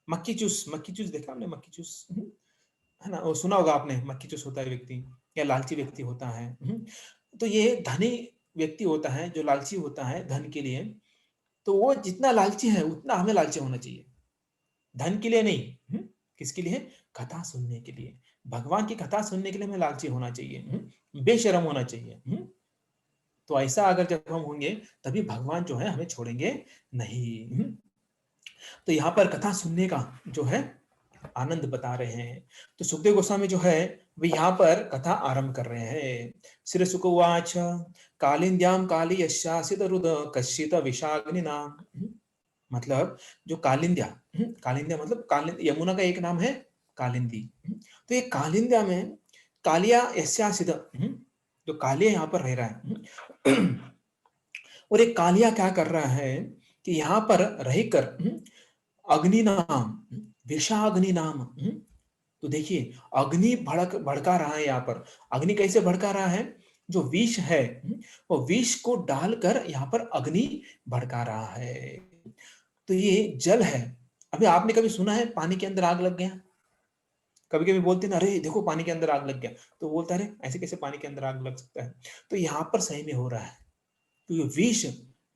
Speaker 1: मक्खी चूस देखा आपने, मक्खी चूस? है ना, वो सुना होगा आपने, मक्खी चूस होता है व्यक्ति, या लालची व्यक्ति होता है। तो ये धनी व्यक्ति होता है, जो लालची होता है धन के लिए, तो वो जितना लालची है उतना हमें लालची होना चाहिए, धन के लिए नहीं। किसके लिए? कथा सुनने के लिए, भगवान की कथा सुनने के लिए हमें लालची होना चाहिए, बेशरम होना चाहिए। तो ऐसा अगर जब हम होंगे, तभी भगवान जो है हमें छोड़ेंगे नहीं। तो यहाँ पर कथा सुनने का जो है आनंद बता रहे हैं। तो सुखदेव गोस्वामी जो है वे यहाँ पर कथा आरंभ कर रहे हैं। श्री सुक उवाच कालिंद्याम काली यशासित रुद कश्चित विषाग्निना। मतलब जो कालिंदिया, कालिंदिया मतलब यमुना का एक नाम है कालिंदी। तो ये कालिंदिया में कालिया यस्यासिद, जो कालिया यहाँ पर रह रहा है। और एक कालिया क्या कर रहा है कि यहाँ पर रहकर अग्नि नाम, विषाग्नि नाम, तो देखिए अग्नि भड़का रहा है यहाँ पर। अग्नि कैसे भड़का रहा है? जो विष है वो विष को डालकर यहाँ पर अग्नि भड़का रहा है। तो ये जल है। अभी आपने कभी सुना है पानी के अंदर आग लग गया? कभी कभी बोलते हैं ना, अरे देखो पानी के अंदर आग लग गया, तो बोलता है अरे ऐसे कैसे पानी के अंदर आग लग सकता है? तो यहाँ पर सही में हो रहा है, क्योंकि विष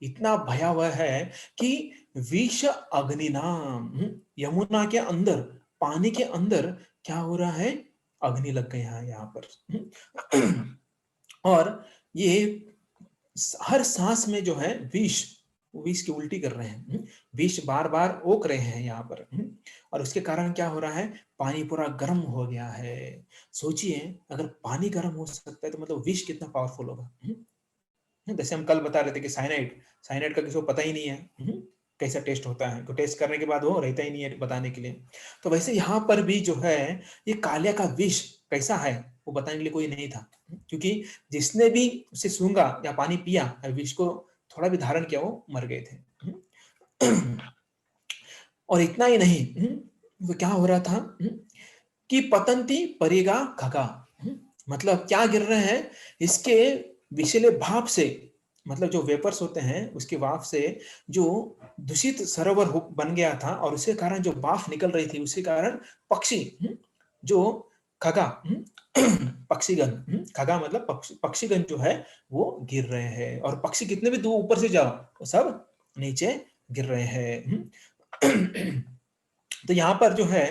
Speaker 1: इतना भयावह है कि विष अग्नि नाम, यमुना के अंदर, पानी के अंदर क्या हो रहा है? अग्नि लग गई है यहाँ पर। और ये हर सांस में जो है विष, विष की उल्टी कर रहे हैं, विष बार बार ओक रहे हैं यहाँ पर। और उसके कारण क्या हो रहा है? पानी पूरा गर्म हो गया है। सोचिए अगर पानी गर्म हो सकता है तो मतलब विष कितना पावरफुल होगा। जैसे हम कल बता रहे थे कि साइनाइड, साइनाइड का किसी को पता ही नहीं है कैसा टेस्ट होता है, तो टेस्ट करने के बाद वो रहता ही नहीं है बताने के लिए। तो वैसे यहाँ पर भी जो है ये कालिया का विष कैसा है वो बताने के लिए कोई नहीं था, क्योंकि जिसने भी उसे सूंघा या पानी पिया या विष को थोड़ा भी धारण किया वो मर गए थे। और इतना ही नहीं, वो क्या हो रहा था कि पतंती परिगा खगा, मतलब क्या गिर रहे हैं? इसके विषैले भाप से, मतलब जो वेपर्स होते हैं उसके भाप से जो दूषित सरोवर बन गया था, और उसके कारण जो भाप निकल रही थी उसके कारण पक्षी, जो खगा, पक्षीगण, खगा मतलब पक्षीगण जो है वो गिर रहे हैं। और पक्षी कितने भी दूर ऊपर से जाओ वो सब नीचे गिर रहे हैं। तो यहाँ पर जो है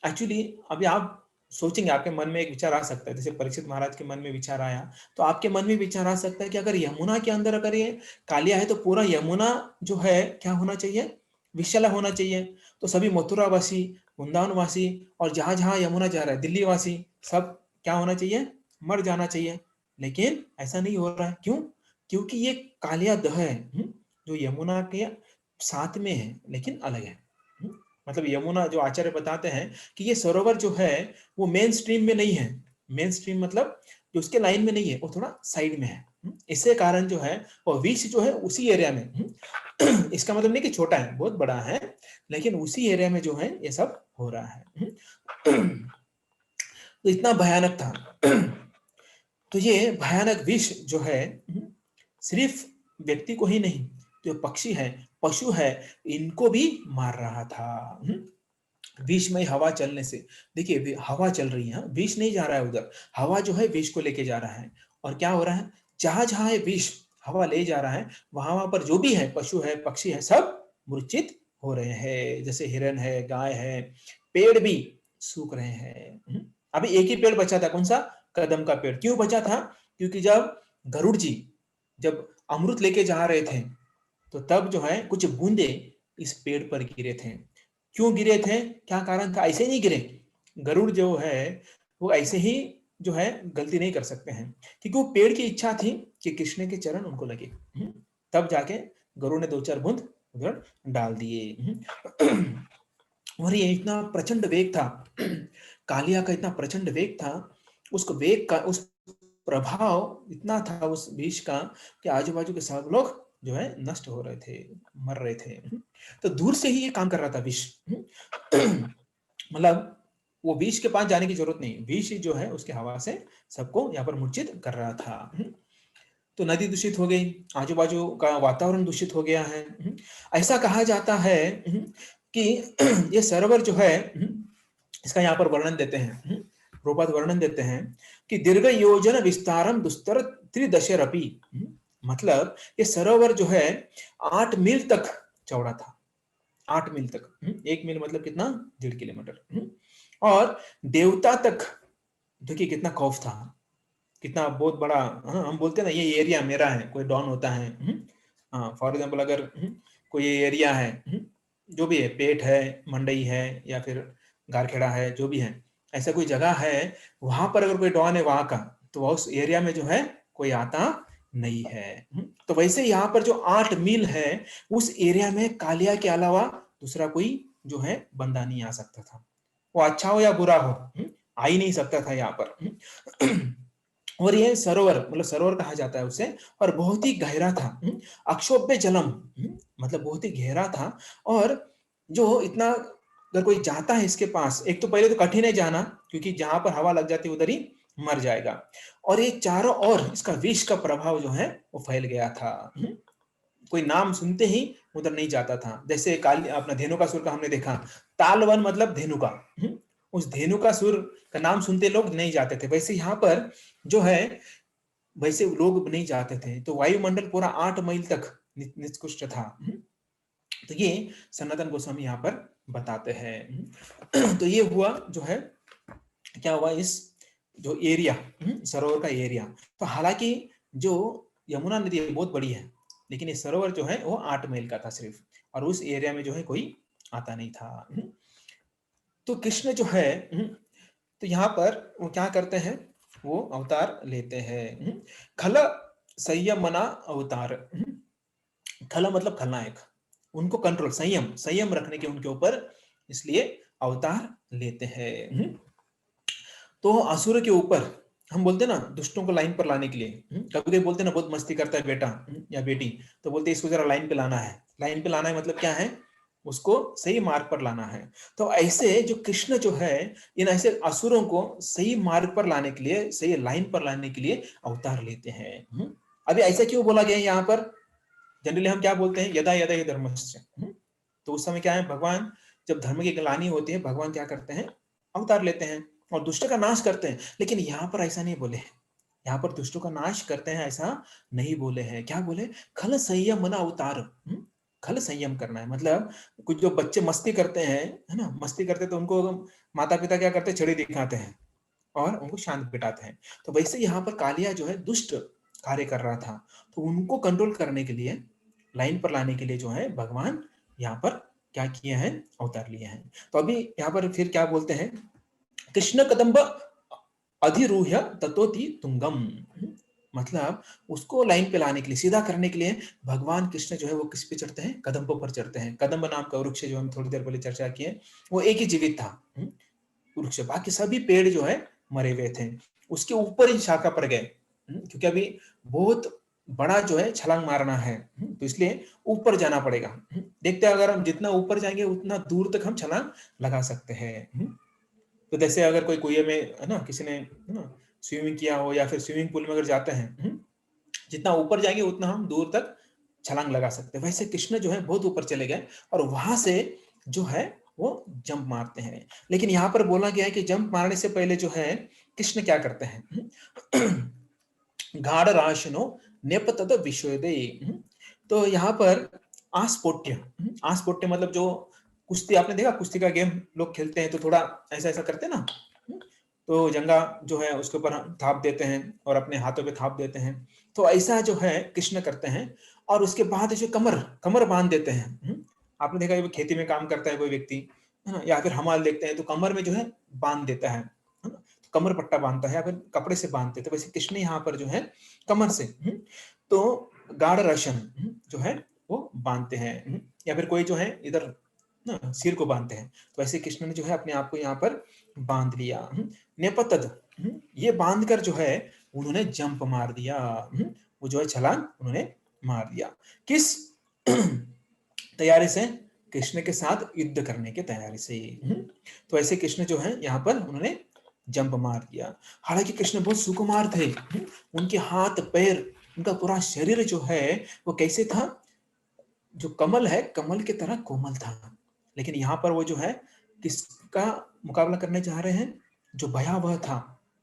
Speaker 1: एक्चुअली अभी आप सोचेंगे, आपके मन में एक विचार आ सकता है, जैसे परीक्षित महाराज के मन में विचार आया, तो आपके मन में विचार आ सकता है कि अगर यमुना के अंदर अगर ये कालिया है तो पूरा यमुना जो है क्या होना चाहिए? विषैला होना चाहिए। तो सभी मथुरा वासी, वृंदावन वासी और जहां जहां यमुना जा रहा है, दिल्ली वासी, सब क्या होना चाहिए? मर जाना चाहिए। लेकिन ऐसा नहीं हो रहा है, क्यों? क्योंकि ये कालिया दह है जो यमुना के साथ में है लेकिन अलग है। मतलब यमुना, जो आचार्य बताते हैं कि ये सरोवर जो है वो मेन स्ट्रीम में नहीं है। मेन स्ट्रीम मतलब जो उसके लाइन में नहीं है, वो थोड़ा साइड में है। इससे कारण जो है वो विष जो है उसी एरिया में, इसका मतलब नहीं कि छोटा है, बहुत बड़ा है, लेकिन उसी एरिया में जो है ये सब हो रहा है। तो इतना भयानक था। तो ये भयानक विष जो है सिर्फ व्यक्ति को ही नहीं, जो पक्षी है, पशु है, इनको भी मार रहा था। विषमय हवा चलने से, देखिए हवा चल रही है, विष नहीं जा रहा है उधर, हवा जो है विष को लेके जा रहा है। और क्या हो रहा है? जहां जहां ये विष हवा ले जा रहा है वहां वहां पर जो भी है, पशु है, पक्षी है, सब मूर्छित हो रहे हैं। जैसे हिरन है, गाय है, पेड़ भी सूख रहे हैं। अभी एक ही पेड़ बचा था, कौन सा? कदम का पेड़। क्यों बचा था? क्योंकि जब गरुड़ जी जब अमृत लेके जा रहे थे तो तब जो है कुछ बूंदे इस पेड़ पर गिरे थे। क्यों गिरे थे? क्या कारण था? ऐसे नहीं गिरे। गरुड़ जो है वो ऐसे ही जो है गलती नहीं कर सकते हैं, क्योंकि वो पेड़ की इच्छा थी कि कृष्ण के चरण उनको लगे। तब जाके गरुड़ ने दो चार बूंद उधर डाल दिए। और ये इतना प्रचंड वेग था, कालिया का इतना प्रचंड वेग था, उसको वेग का उस प्रभाव इतना था उस विष का कि आजू बाजू के सब लोग जो है नष्ट हो रहे थे, मर रहे थे। तो दूर से ही ये काम कर रहा था विष। मतलब वो विष के पास जाने की जरूरत नहीं, विष जो है उसके हवा से सबको यहाँ पर मूर्छित कर रहा था। तो नदी दूषित हो गई, आजू बाजू का वातावरण दूषित हो गया है। ऐसा कहा जाता है कि ये सरोवर जो है, इसका यहाँ पर वर्णन देते हैं, रूपद वर्णन देते हैं कि दीर्घ योजन विस्तारम दुस्तर त्रिदशरपि, मतलब ये सरोवर जो है 8 मील तक चौड़ा था। 8 मील तक, 1 मील मतलब कितना? 1.5 किलोमीटर। और देवता तक, देखिए कितना खौफ था, कितना बहुत बड़ा। हम बोलते हैं ना ये एरिया मेरा है, कोई डॉन होता है, फॉर एग्जाम्पल अगर कोई एरिया है, जो भी है, पेट है, मंडई है, या फिर गारखेड़ा है, जो भी है, ऐसा कोई जगह है, वहां पर अगर कोई डॉन है वहां का, तो उस एरिया में जो है कोई आता नहीं है। तो वैसे यहाँ पर जो 8 मील है, उस एरिया में कालिया के अलावा दूसरा कोई जो है बंदा नहीं आ सकता था। वो अच्छा हो या बुरा हो, आ ही नहीं सकता था यहाँ पर। और ये सरोवर, मतलब सरोवर कहा जाता है उसे, और बहुत ही गहरा था। अक्षोभ्य जलम, मतलब बहुत ही गहरा था। और जो इतना, अगर कोई जाता है इसके पास, एक तो पहले तो कठिन है जाना, क्योंकि जहां पर हवा लग जाती है उधर ही मर जाएगा। और ये चारों ओर इसका विष का प्रभाव जो है वो फैल गया था। कोई नाम सुनते ही उधर नहीं जाता था। जैसे काली अपना धेनुकासुर का हमने देखा, तालवन मतलब धेनुका, उस धेनुकासुर का नाम सुनते लोग नहीं जाते थे। वैसे यहाँ पर जो है, वैसे लोग नहीं जाते थे। तो वायुमंडल पूरा 8 मील तक निष्कृष्ट था। तो ये सनातन गोस्वामी यहाँ पर बताते हैं। तो ये हुआ जो है, क्या हुआ इस जो एरिया, सरोवर का एरिया। तो हालांकि जो यमुना नदी बहुत बड़ी है, लेकिन ये सरोवर जो है वो 8 मील का था सिर्फ, और उस एरिया में जो है कोई आता नहीं था। तो कृष्ण जो है, तो यहाँ पर वो क्या करते हैं, वो अवतार लेते हैं। खल संयमना अवतार। खल मतलब खलनायक, उनको कंट्रोल, संयम संयम रखने के उनके ऊपर, इसलिए अवतार लेते हैं। तो असुर के ऊपर, हम बोलते हैं ना दुष्टों को लाइन पर लाने के लिए, कभी कभी बोलते हैं ना बहुत मस्ती करता है बेटा या बेटी, तो बोलते हैं इसको जरा लाइन पे लाना है। लाइन पे लाना है मतलब क्या है, उसको सही मार्ग पर लाना है। तो ऐसे जो कृष्ण जो है, इन ऐसे असुरों को सही मार्ग पर लाने के लिए, सही लाइन पर लाने के लिए अवतार लेते हैं। अभी ऐसा क्यों बोला गया है यहाँ पर? जनरली हम क्या बोलते हैं, यदा यदा ही धर्मस्य। तो उस समय क्या है, भगवान जब धर्म की ग्लानि होती है, भगवान क्या करते हैं, अवतार लेते हैं और दुष्ट का नाश करते हैं। लेकिन यहाँ पर ऐसा नहीं बोले हैं, यहाँ पर दुष्टों का नाश करते हैं ऐसा नहीं बोले हैं। क्या बोले, खल संयम मना अवतार। खल संयम करना है, मतलब कुछ जो बच्चे मस्ती करते हैं, है ना, मस्ती करते तो उनको माता पिता क्या करते हैं, छड़ी दिखाते हैं और उनको शांत बिठाते हैं। तो वैसे यहाँ पर कालिया जो है दुष्ट कार्य कर रहा था, तो उनको कंट्रोल करने के लिए, लाइन पर लाने के लिए जो है भगवान यहाँ पर क्या किए हैं, अवतार लिए हैं। तो अभी यहाँ पर फिर क्या बोलते हैं, कृष्ण कदम्ब अधिरूह्य ततोति तुंगम। मतलब उसको लाइन पे लाने के लिए, सीधा करने के लिए भगवान कृष्ण जो है वो किस पे चढ़ते हैं, कदम्बों पर चढ़ते हैं। कदम्ब नाम का वृक्ष जो हम थोड़ी देर पहले चर्चा किए, वो एक ही जीवित था वृक्ष, बाकी सभी पेड़ जो है मरे हुए थे। उसके ऊपर ही शाखा पर गए, क्योंकि अभी बहुत बड़ा जो है छलांग मारना है, तो इसलिए ऊपर जाना पड़ेगा। देखते हैं अगर हम जितना ऊपर जाएंगे उतना दूर तक हम छलांग लगा सकते हैं। तो जैसे अगर कोई कुएं में, है ना, किसी ने, है ना, स्विमिंग किया हो, या फिर स्विमिंग पूल में अगर जाते हैं, जितना ऊपर जाएंगे उतना हम दूर तक छलांग लगा सकते हैं। वैसे कृष्ण जो है बहुत ऊपर चले गए और वहां से जो है वो जंप मारते हैं। लेकिन यहाँ पर बोला गया है कि जंप मारने से पहले जो है कृष्ण क्या करते हैं, गाढ़ राशनो नेपतद विश्वदे। तो यहाँ पर आस्पोट्य, आस्पोट्य मतलब जो कुश्ती, आपने देखा कुश्ती का गेम लोग खेलते हैं तो थोड़ा ऐसा ऐसा करते हैं ना, तो जंगा जो है उसके ऊपर थाप देते हैं और अपने हाथों पे थाप देते हैं। तो ऐसा जो है कृष्ण करते हैं, और उसके बाद जो कमर कमर बांध देते हैं। आपने देखा है खेती में काम करता है कोई व्यक्ति, है ना, या फिर हमाल देखते हैं तो कमर में जो है बांध देता है ना, तो कमर पट्टा बांधता है या फिर कपड़े से बांधते। तो वैसे कृष्ण यहाँ पर जो है कमर से, तो गाढ़ रशन जो है वो बांधते हैं, या फिर कोई जो है इधर ना सिर को बांधते हैं। तो ऐसे कृष्ण ने जो है अपने आप को यहाँ पर बांध लिया। नेपतद, ये बांध कर जो है उन्होंने जंप मार दिया, वो जो है छलांग उन्होंने मार दिया। किस तैयारी से, कृष्ण के साथ युद्ध करने की तैयारी से। तो ऐसे कृष्ण जो है यहाँ पर उन्होंने जंप मार दिया। हालांकि कृष्ण बहुत सुकुमार थे, उनके हाथ पैर, उनका पूरा शरीर जो है वो कैसे था, जो कमल है कमल की तरह कोमल था। लेकिन यहाँ पर वो जो है किसका मुकाबला करने जा रहे हैं, जो भयावह था,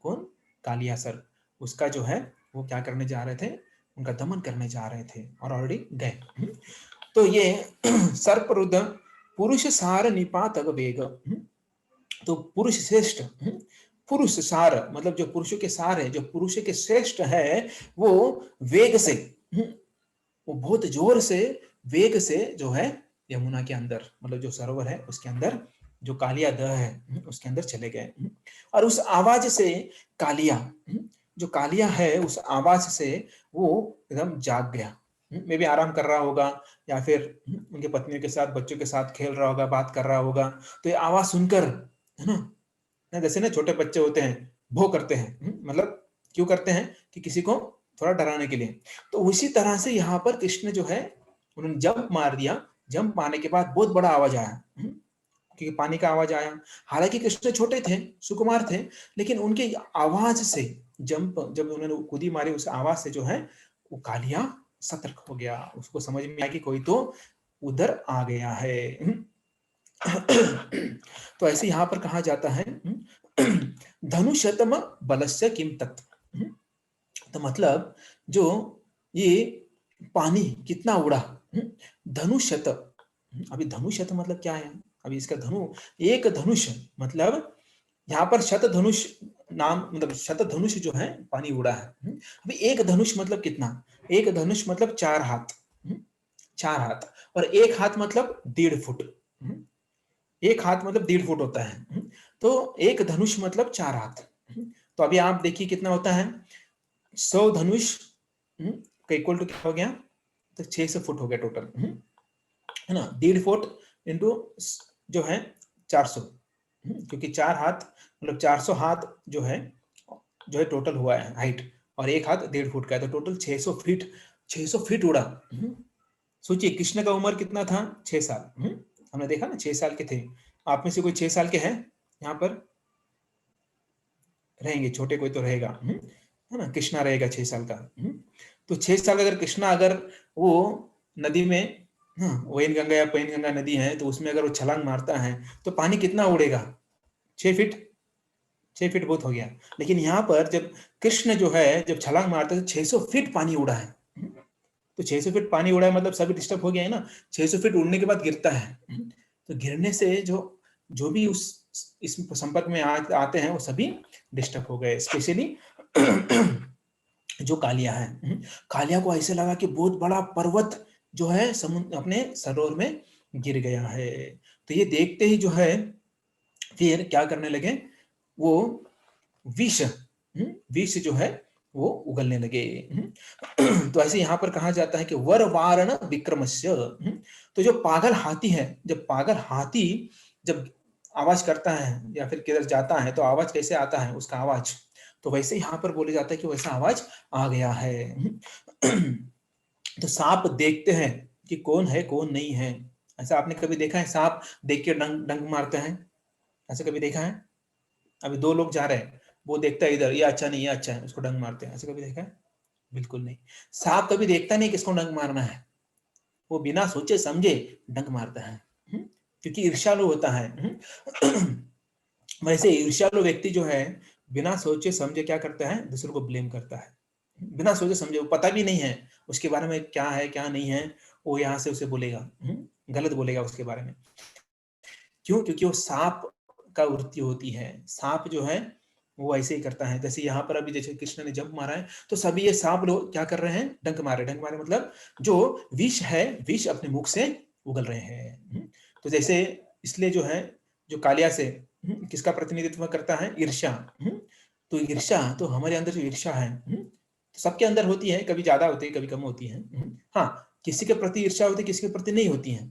Speaker 1: कौन, कालियासर, उसका जो है वो क्या करने जा रहे थे, उनका दमन करने जा रहे थे और ऑलरेडी गए। तो ये सर्परुद्ध पुरुष सार निपात वेग। तो पुरुष श्रेष्ठ, पुरुष सार मतलब जो पुरुषों के सार है, जो पुरुष के श्रेष्ठ है, वो वेग से, वो बहुत जोर से, वेग से जो है यमुना के अंदर, मतलब जो सरोवर है उसके अंदर, जो कालिया दह है उसके अंदर चले गए। और उस आवाज से कालिया जो कालिया है उस आवाज से वो एकदम जाग गया। मे बी आराम कर रहा होगा या फिर उनके पत्नियों के साथ, बच्चों के साथ खेल रहा होगा, बात कर रहा होगा। तो ये आवाज सुनकर, है ना, जैसे ना छोटे बच्चे होते हैं, भौ करते हैं, मतलब क्यों करते हैं कि किसी को थोड़ा डराने के लिए। तो उसी तरह से यहाँ पर कृष्ण जो है उन्होंने जंप मार दिया। जंप मारने के बाद बहुत बड़ा आवाज आया, क्योंकि पानी का आवाज आया। हालांकि कृष्ण छोटे थे, सुकुमार थे, लेकिन उनके आवाज से, जब उन्होंने कूदी मारी उस आवाज से जो है वो कालिया सतर्क हो गया। उसको समझ में आया कि कोई तो उधर आ गया है। तो ऐसे यहाँ पर कहा जाता है धनुषतम बलस्य किम तत्। तो मतलब जो ये पानी कितना उड़ा, धनुषत। अभी धनुषत मतलब क्या है? अभी इसका धनु, एक धनुष मतलब यहाँ पर शत धनुष नाम, मतलब शत धनुष जो है पानी उड़ा है। अभी एक धनुष मतलब कितना? एक धनुष मतलब 4 हाथ, 4 हाथ, और एक हाथ मतलब 1.5 फुट। एक हाथ मतलब 1.5 फुट होता है। तो एक धनुष मतलब 4 हाथ। तो अभी आप देखिए कितना होता है, 100 धनुष का इक्वल टू क्या हो गया? तो 600 फुट हो गया टोटल, है ना। 1.5 फुट इंटू जो है 400, क्योंकि 4 हाथ मतलब 400 हाथ जो है टोटल हुआ है हाइट, और एक हाथ 1.5 फुट का है, तो टोटल 600 फीट, 600 फीट उड़ा। सोचिए कृष्ण का उम्र कितना था? 6 साल। हमने देखा ना 6 साल के थे। आप में से कोई 6 साल के हैं यहाँ पर? रहेंगे, छोटे कोई तो रहेगा, है ना। कृष्णा रहेगा 6 साल का। तो 6 साल अगर कृष्णा, अगर वो नदी में, वैन गंगा या पैन गंगा नदी है, तो उसमें अगर वो छलांग मारता है तो पानी कितना उड़ेगा? 6 फीट। 6 फीट बहुत हो गया। लेकिन यहाँ पर जब कृष्ण जो है जब छलांग मारता है तो 600 फीट पानी उड़ा है। तो 600 फीट पानी उड़ा है मतलब सभी डिस्टर्ब हो गया है ना। 600 फीट उड़ने के बाद गिरता है, तो गिरने से जो भी उस इस संपर्क में आते हैं वो सभी डिस्टर्ब हो गए, स्पेशली जो कालिया है। कालिया को ऐसे लगा कि बहुत बड़ा पर्वत जो है समुद्र अपने सरोवर में गिर गया है। तो ये देखते ही जो है फिर क्या करने लगे, वो विष, विष जो है वो उगलने लगे। तो ऐसे यहाँ पर कहा जाता है कि वर वारण विक्रमस्य। तो जो पागल हाथी है, जब पागल हाथी जब आवाज करता है या फिर किधर जाता है तो आवाज कैसे आता है उसका आवाज, तो वैसे यहाँ पर बोले जाता है कि वैसा आवाज आ गया है। तो सांप देखते हैं कि कौन है कौन नहीं है। ऐसा आपने कभी देखा है सांप देख के डंग डंग मारते हैं? ऐसा कभी देखा है? अभी 2 लोग जा रहे हैं, वो देखता है इधर, ये अच्छा नहीं, ये अच्छा है, उसको डंग मारते हैं। ऐसा कभी देखा है? बिल्कुल नहीं। सांप कभी देखता नहीं किसको डंग मारना है, वो बिना सोचे समझे डंग मारता है, क्योंकि ईर्ष्यालु होता है। वैसे ईर्ष्यालु व्यक्ति जो है बिना सोचे समझे क्या करता है, दूसरों को ब्लेम करता है। बिना सोचे समझे, वो पता भी नहीं है उसके बारे में क्या है क्या नहीं है, वो यहाँ से उसे बोलेगा, गलत बोलेगा उसके बारे में। क्यों? क्योंकि वो सांप का वृत्ति होती है। सांप जो है वो ऐसे ही करता है। जैसे यहाँ पर अभी जैसे कृष्ण ने जंप मारा है तो सभी ये सांप लोग क्या कर रहे हैं, डंक मारे। डंक मारे मतलब जो विष है, विष अपने मुख से उगल रहे हैं। तो जैसे इसलिए जो है जो कालिया से किसका प्रतिनिधित्व करता है? ईर्ष्या। तो ईर्ष्या, तो हमारे अंदर जो ईर्ष्या है तो सबके अंदर होती है, कभी ज्यादा होती है कभी कम होती है। हाँ, किसी के प्रति ईर्ष्या होती है, किसी के प्रति नहीं होती है।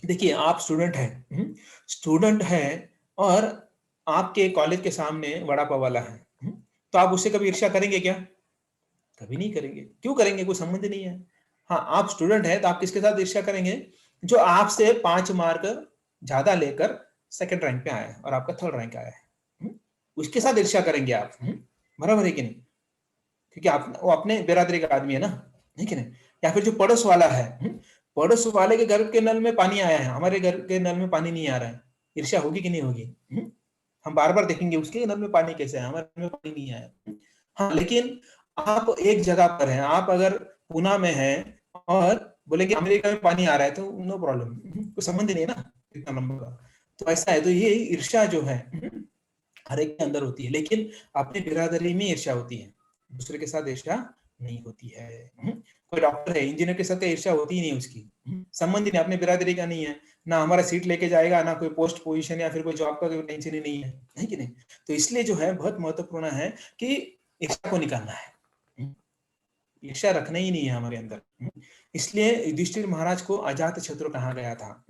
Speaker 1: देखिए आप स्टूडेंट हैं, स्टूडेंट है और आपके कॉलेज के सामने वड़ा पाव वाला है, तो आप उससे कभी ईर्ष्या करेंगे क्या? कभी नहीं करेंगे। क्यों करेंगे? कोई संबंध नहीं है। हाँ, आप स्टूडेंट हैं तो आप किसके साथ ईर्ष्या करेंगे? जो आपसे 5 मार्क ज्यादा लेकर सेकंड रैंक पे आया है और आपका थर्ड रैंक आया है, उसके साथ ईर्ष्या करेंगे आप। बराबर है कि नहीं? क्योंकि आप वो अपने बिरादरी का आदमी है ना, है कि नहीं? या फिर जो पड़ोस वाला है, पड़ोस वाले के घर के नल में पानी आया है, हमारे घर के नल में पानी नहीं आ रहा है, ईर्ष्या होगी कि नहीं होगी? हम बार बार देखेंगे उसके नल में पानी कैसे है, हमारे में पानी नहीं आया। हाँ, लेकिन आप एक जगह पर हैं, आप अगर पूना में हैं और बोलेंगे अमेरिका में पानी आ रहा है, तो नो प्रॉब्लम, कोई संबंध नहीं है ना इतना लंबा का। तो ऐसा है, तो ये ईर्ष्या जो है हर एक के अंदर होती है, लेकिन अपनी बिरादरी में ईर्ष्या होती है, दूसरे के साथ ईर्ष्या नहीं होती है। कोई डॉक्टर है, इंजीनियर के साथ ईर्ष्या होती ही नहीं उसकी, संबंध ही नहीं, अपने बिरादरी का नहीं है, ना हमारा सीट लेके जाएगा, ना कोई पोस्ट पोजीशन या फिर कोई जॉब का कोई टेंशन ही नहीं है कि नहीं? तो इसलिए जो है बहुत महत्वपूर्ण है कि ईर्ष्या को निकालना है। ईर्ष्या रखना ही नहीं है हमारे अंदर। इसलिए युधिष्ठिर महाराज को अजातशत्रु कहा गया था।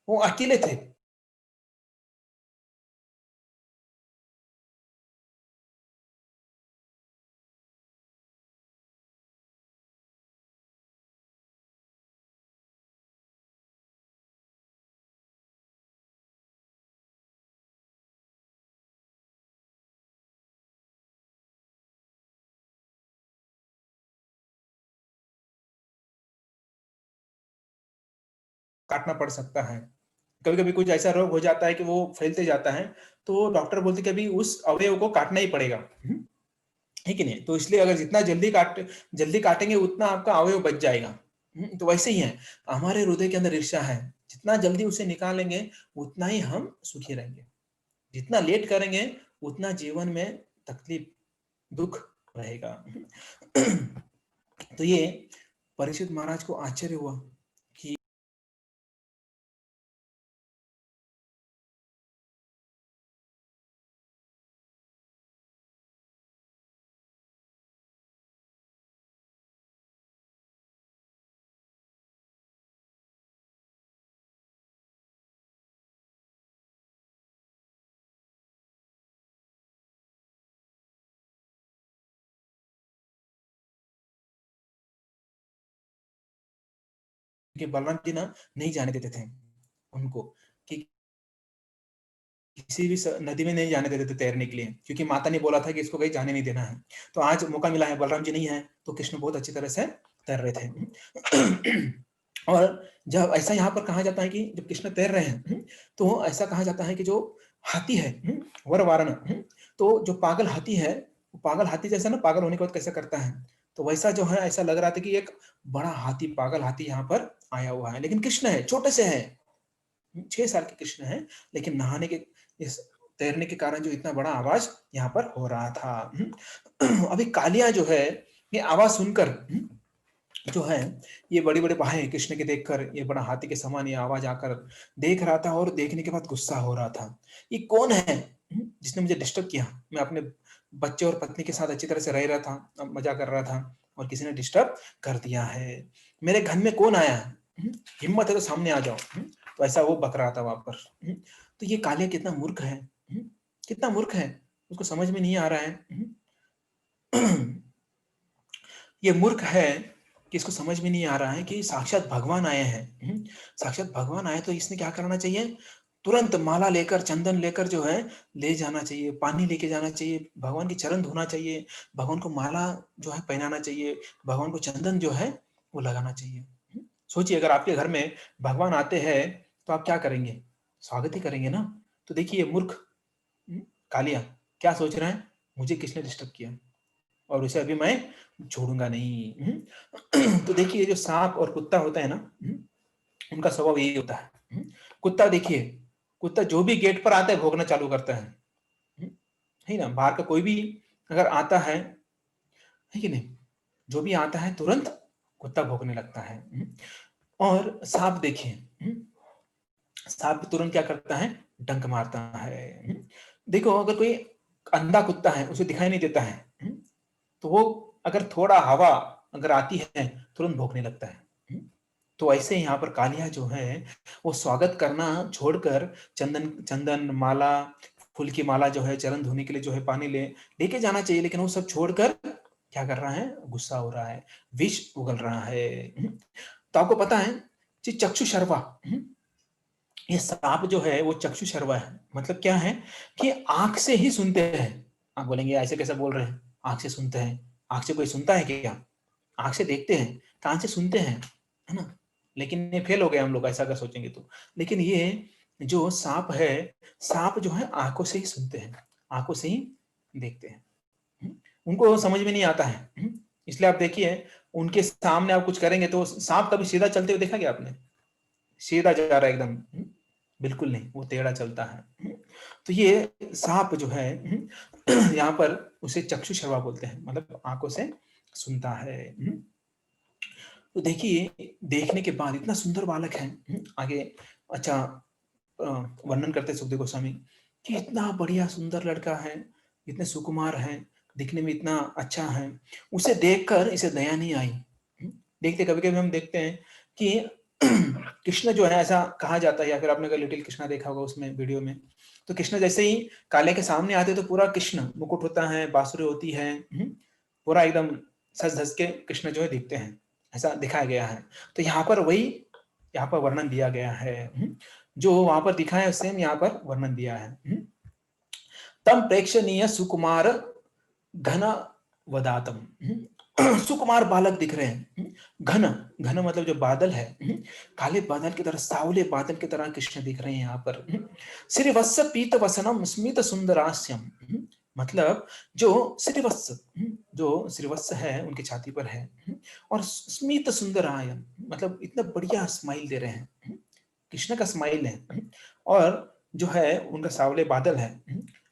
Speaker 1: वो अकेले थे। काटना पड़ सकता है। कभी-कभी कुछ ऐसा रोग हो जाता है कि वो फैलते जाता है, तो डॉक्टर बोलते हैं कि अभी उस अवयव को काटना ही पड़ेगा। है कि नहीं? तो इसलिए अगर जितना जल्दी काटेंगे उतना आपका अवयव बच जाएगा। तो वैसे ही है, हमारे हृदय के अंदर ईर्ष्या है, जितना जल्दी उसे निकालेंगे, उतना ही हम सुखी रहेंगे। जितना लेट करेंगे, उतना जीवन में तकलीफ, दुःख रहेगा। तो ये परीक्षित महाराज को आश्चर्य हुआ कि बलराम जी ना नहीं जाने देते थे उनको कि किसी भी नदी में नहीं जाने देते थे तैरने के लिए, क्योंकि माता ने बोला था कि इसको कहीं जाने नहीं देना है। तो आज मौका मिला है, बलराम जी नहीं है, तो कृष्ण बहुत अच्छी तरह से तैर रहे थे। और जब ऐसा यहाँ पर कहा जाता है कि जब कृष्ण तैर रहे हैं, तो ऐसा कहा जाता है कि जो हाथी है, वर वारण, तो जो पागल हाथी है, वो पागल हाथी जैसा ना पागल होने के बाद कैसा करता है, तो वैसा जो है ऐसा लग रहा था कि एक बड़ा हाथी, पागल हाथी यहाँ पर आया हुआ है, लेकिन कृष्ण है, छोटे से है, 6 साल के कृष्ण हैं, लेकिन नहाने के इस तैरने के कारण जो इतना बड़ा आवाज यहाँ पर हो रहा था। अभी कालिया जो है, ये आवाज सुनकर जो है, ये बड़ी-बड़ी बाहें कृष्ण के देखकर ये बड़ा हाथी के समान ये आवाज आकर देख रहा था और देखने के बाद गुस्सा हो रहा था। ये कौन है जिसने मुझे डिस्टर्ब किया? मैं अपने बच्चे और पत्नी के साथ अच्छी तरह से रह रहा था, मज़ा कर रहा था और किसी ने डिस्टर्ब कर दिया है। मेरे घर में कौन आया है? हिम्मत है तो सामने आ जाओ। तो ऐसा वो बक रहा था वहाँ पर। तो ये कालिया कितना मूर्ख है, कितना मूर्ख है, उसको समझ में नहीं आ रहा है। ये मूर्ख है कि इसको समझ में नहीं आ रहा है कि साक्षात भगवान आए हैं। साक्षात भगवान आए तो इसने क्या करना चाहिए? तुरंत माला लेकर, चंदन लेकर जो है ले जाना चाहिए, पानी लेके जाना चाहिए, भगवान के चरण धोना चाहिए, भगवान को माला जो है पहनाना चाहिए, भगवान को चंदन जो है वो लगाना चाहिए। सोचिए अगर आपके घर में भगवान आते हैं तो आप क्या करेंगे? स्वागत ही करेंगे ना। तो देखिए मूर्ख कालिया क्या सोच रहा है? मुझे किसने डिस्टर्ब किया और उसे अभी मैं छोड़ूंगा नहीं। तो देखिए जो सांप और कुत्ता होता है ना, उनका स्वभाव यही होता है। कुत्ता देखिए, कुत्ता जो भी गेट पर आता है भौंकना चालू करता है ना? बाहर का कोई भी अगर आता है कि नहीं? जो भी आता है तुरंत कुत्ता भौंकने लगता है। और सांप देखिए, सांप तुरंत क्या करता है? डंक मारता है। देखो अगर कोई अंधा कुत्ता है, उसे दिखाई नहीं देता है, तो वो अगर थोड़ा हवा अगर आती है, तुरंत भौंकने लगता है। तो ऐसे यहाँ पर कालिया जो है, वो स्वागत करना छोड़कर चंदन, माला, फूल की माला जो है, चरण धोने के लिए जो है पानी लेके जाना चाहिए, लेकिन वो सब छोड़कर क्या कर रहा है? गुस्सा हो रहा है, विष उगल रहा है। तो आपको पता है, जी चक्षुशर्वा, ये सांप जो है वो चक्षुशर्वा है। मतलब क्या है कि आँख से ही सुनते हैं। आप बोलेंगे ऐसे कैसे बोल रहे हैं? आँख से सुनते हैं। आँख से कोई सुनता है क्या? आँख से देखते हैं, कान से सुनते हैं, है ना? लेकिन ये फेल हो गए हम लोग ऐसा अगर सोचेंगे तो। लेकिन ये जो साँप है, साँप जो है आँखों से ही सुनते हैं, आँखों से ही देखते हैं। उनको समझ में नहीं आता है। इसलिए आप देखिए, उनके सामने आप कुछ करेंगे तो साँप कभी सीधा चलते हुए देखा क्या आपने? सीधा जा रहा है एकदम, बिल्कुल नहीं, वो टेढ़ा चलता है। तो ये साँप जो है, यहाँ पर उसे चक्षुश्रवा बोलते हैं, मतलब आँखों से सुनता है। तो देखिए, देखने के बाद इतना सुंदर बालक है, आगे अच्छा वर्णन करते सुखदेव गोस्वामी कि इतना बढ़िया सुंदर लड़का है, इतने सुकुमार है, दिखने में इतना अच्छा है, उसे देखकर इसे दया नहीं आई। देखते कभी-कभी हम देखते हैं कि कृष्ण जो है, ऐसा कहा जाता है, या फिर आपने अगर लिटिल कृष्णा देखा होगा उसमें वीडियो में, तो कृष्ण जैसे ही कालिया के सामने आते तो पूरा कृष्ण, मुकुट होता है, बांसुरी होती है, पूरा एकदम सज-धज के कृष्ण जो है दिखते हैं, ऐसा दिखाया गया है। तो यहाँ पर वही यहाँ पर वर्णन दिया गया है, जो वहां पर दिखा है सेम यहाँ पर वर्णन दिया है। तम प्रेक्षणीय सुकुमार घन वदातम, सुकुमार बालक दिख रहे हैं, घन घन मतलब जो बादल है, काले बादल की तरह, सावले बादल की तरह कृष्ण दिख रहे हैं यहाँ पर। श्रीवत्स पीत वसनम स्मित सुंदरास्यम, मतलब जो श्रीवत्स, जो श्रीवत्स है उनकी छाती पर है, और स्मित सुंदरायम मतलब इतना बढ़िया स्माइल दे रहे हैं, कृष्ण का स्माइल है, और जो है उनका सावले बादल है,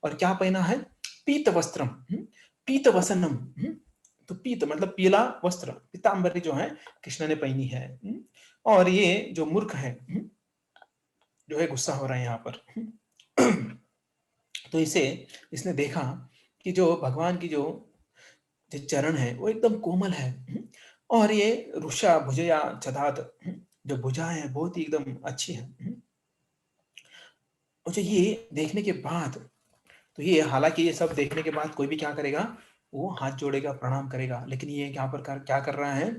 Speaker 1: और क्या पहना है, पीत वस्त्रम, पीत वसनम, तो पीत मतलब पीला वस्त्र, पीतांबरी जो है कृष्ण ने पहनी है, और ये जो मूर्ख है जो है गुस्सा हो रहा है यहाँ पर। तो इसने देखा कि जो भगवान की जो चरण है वो एकदम कोमल है, और ये रुषा भुजया चदात, जो भुजाएं है बहुत ही एकदम अच्छी है। और जो ये देखने के बाद, तो ये हालांकि ये सब देखने के बाद कोई भी क्या करेगा, वो हाथ जोड़ेगा, प्रणाम करेगा, लेकिन ये यहाँ पर क्या कर रहा है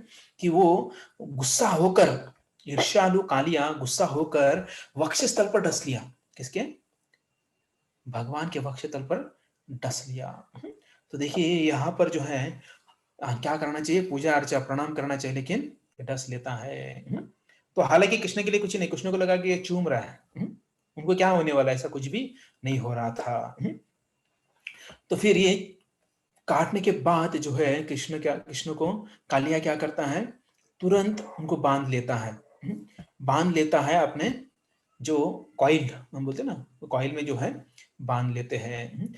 Speaker 1: कि वो गुस्सा होकर, ईर्ष्यालु कालिया गुस्सा होकर वक्षस्थल पर डस लिया, किसके, भगवान के वक्षस्थल पर डस लिया। तो देखिए यहाँ पर जो है क्या करना चाहिए, पूजा अर्चा प्रणाम करना चाहिए, लेकिन डस लेता है। तो हालांकि कृष्ण के लिए कुछ नहीं, कृष्ण को लगा कि ये चूम रहा है, उनको क्या होने वाला है, ऐसा कुछ भी नहीं हो रहा था। तो फिर ये काटने के बाद जो है कृष्ण को कालिया क्या करता है, तुरंत उनको बांध लेता है, बांध लेता है अपने जो कॉइल हम बोलते हैं ना, तो कॉइल में जो है बांध लेते हैं।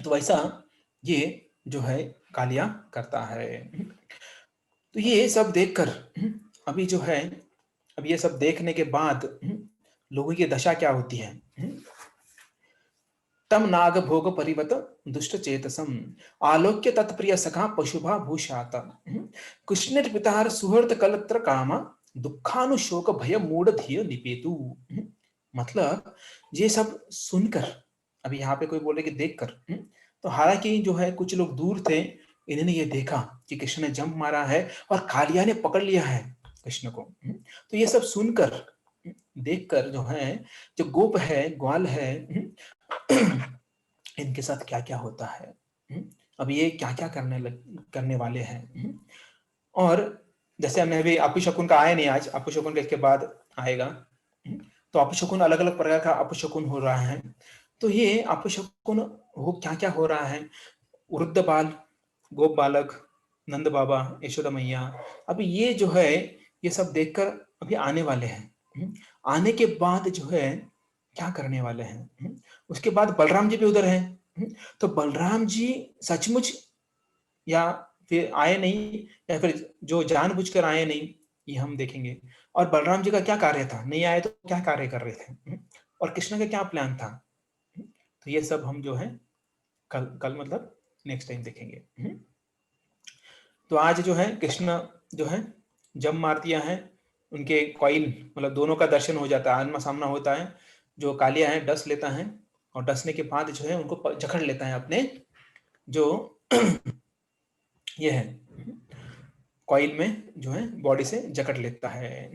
Speaker 1: तो वैसा ये जो है कालिया करता है। तो ये सब देखकर अभी जो है, अब ये सब देखने के बाद लोगों की दशा क्या होती है, तम नाग भोग परिवत दुष्ट चेतसम आलोक्य तत्प्रिय सखा पशुभा भूषात कृष्ण पितार सुहृद कलत्र कामा दुखानुशोक भय मूढ़ धिय निपेतु। मतलब ये सब सुनकर, अभी यहाँ पे कोई बोले कि देखकर, तो हालांकि जो है कुछ लोग दूर थे, इन्होंने ये देखा कि कृष्ण ने जंप मारा है और कालिया ने पकड़ लिया है कृष्ण को। तो ये सब सुनकर, देखकर जो है, जो गोप है, ग्वाल है, इनके साथ क्या क्या होता है, अब ये क्या क्या करने वाले हैं। और जैसे हमने अभी अपशकुन का आया नहीं, आज अपशकुन का इसके बाद आएगा। तो अपशकुन अलग अलग प्रकार का अपशकुन हो रहा है। तो ये अपशकुन हो क्या क्या हो रहा है, वृद्ध बाल, गोप बालक, नंद बाबा, यशोदा मैया, अभी ये जो है ये सब देखकर अभी आने वाले हैं। आने के बाद जो है क्या करने वाले हैं, उसके बाद बलराम जी भी उधर हैं। तो बलराम जी सचमुच या फिर आए नहीं, या फिर जो जानबूझकर आए नहीं, ये हम देखेंगे। और बलराम जी का क्या कार्य था, नहीं आए तो क्या कार्य कर रहे थे, और कृष्ण का क्या प्लान था, तो ये सब हम जो है कल कल मतलब नेक्स्ट टाइम देखेंगे। तो आज जो है कृष्ण जो है जब मार दिया है, उनके कॉइल मतलब दोनों का दर्शन हो जाता है, आमना सामना होता है, जो कालिया है डस लेता है, और डसने के बाद जो है उनको जकड़ लेता है अपने जो ये है कॉइल में, जो है बॉडी से जकड़ लेता है।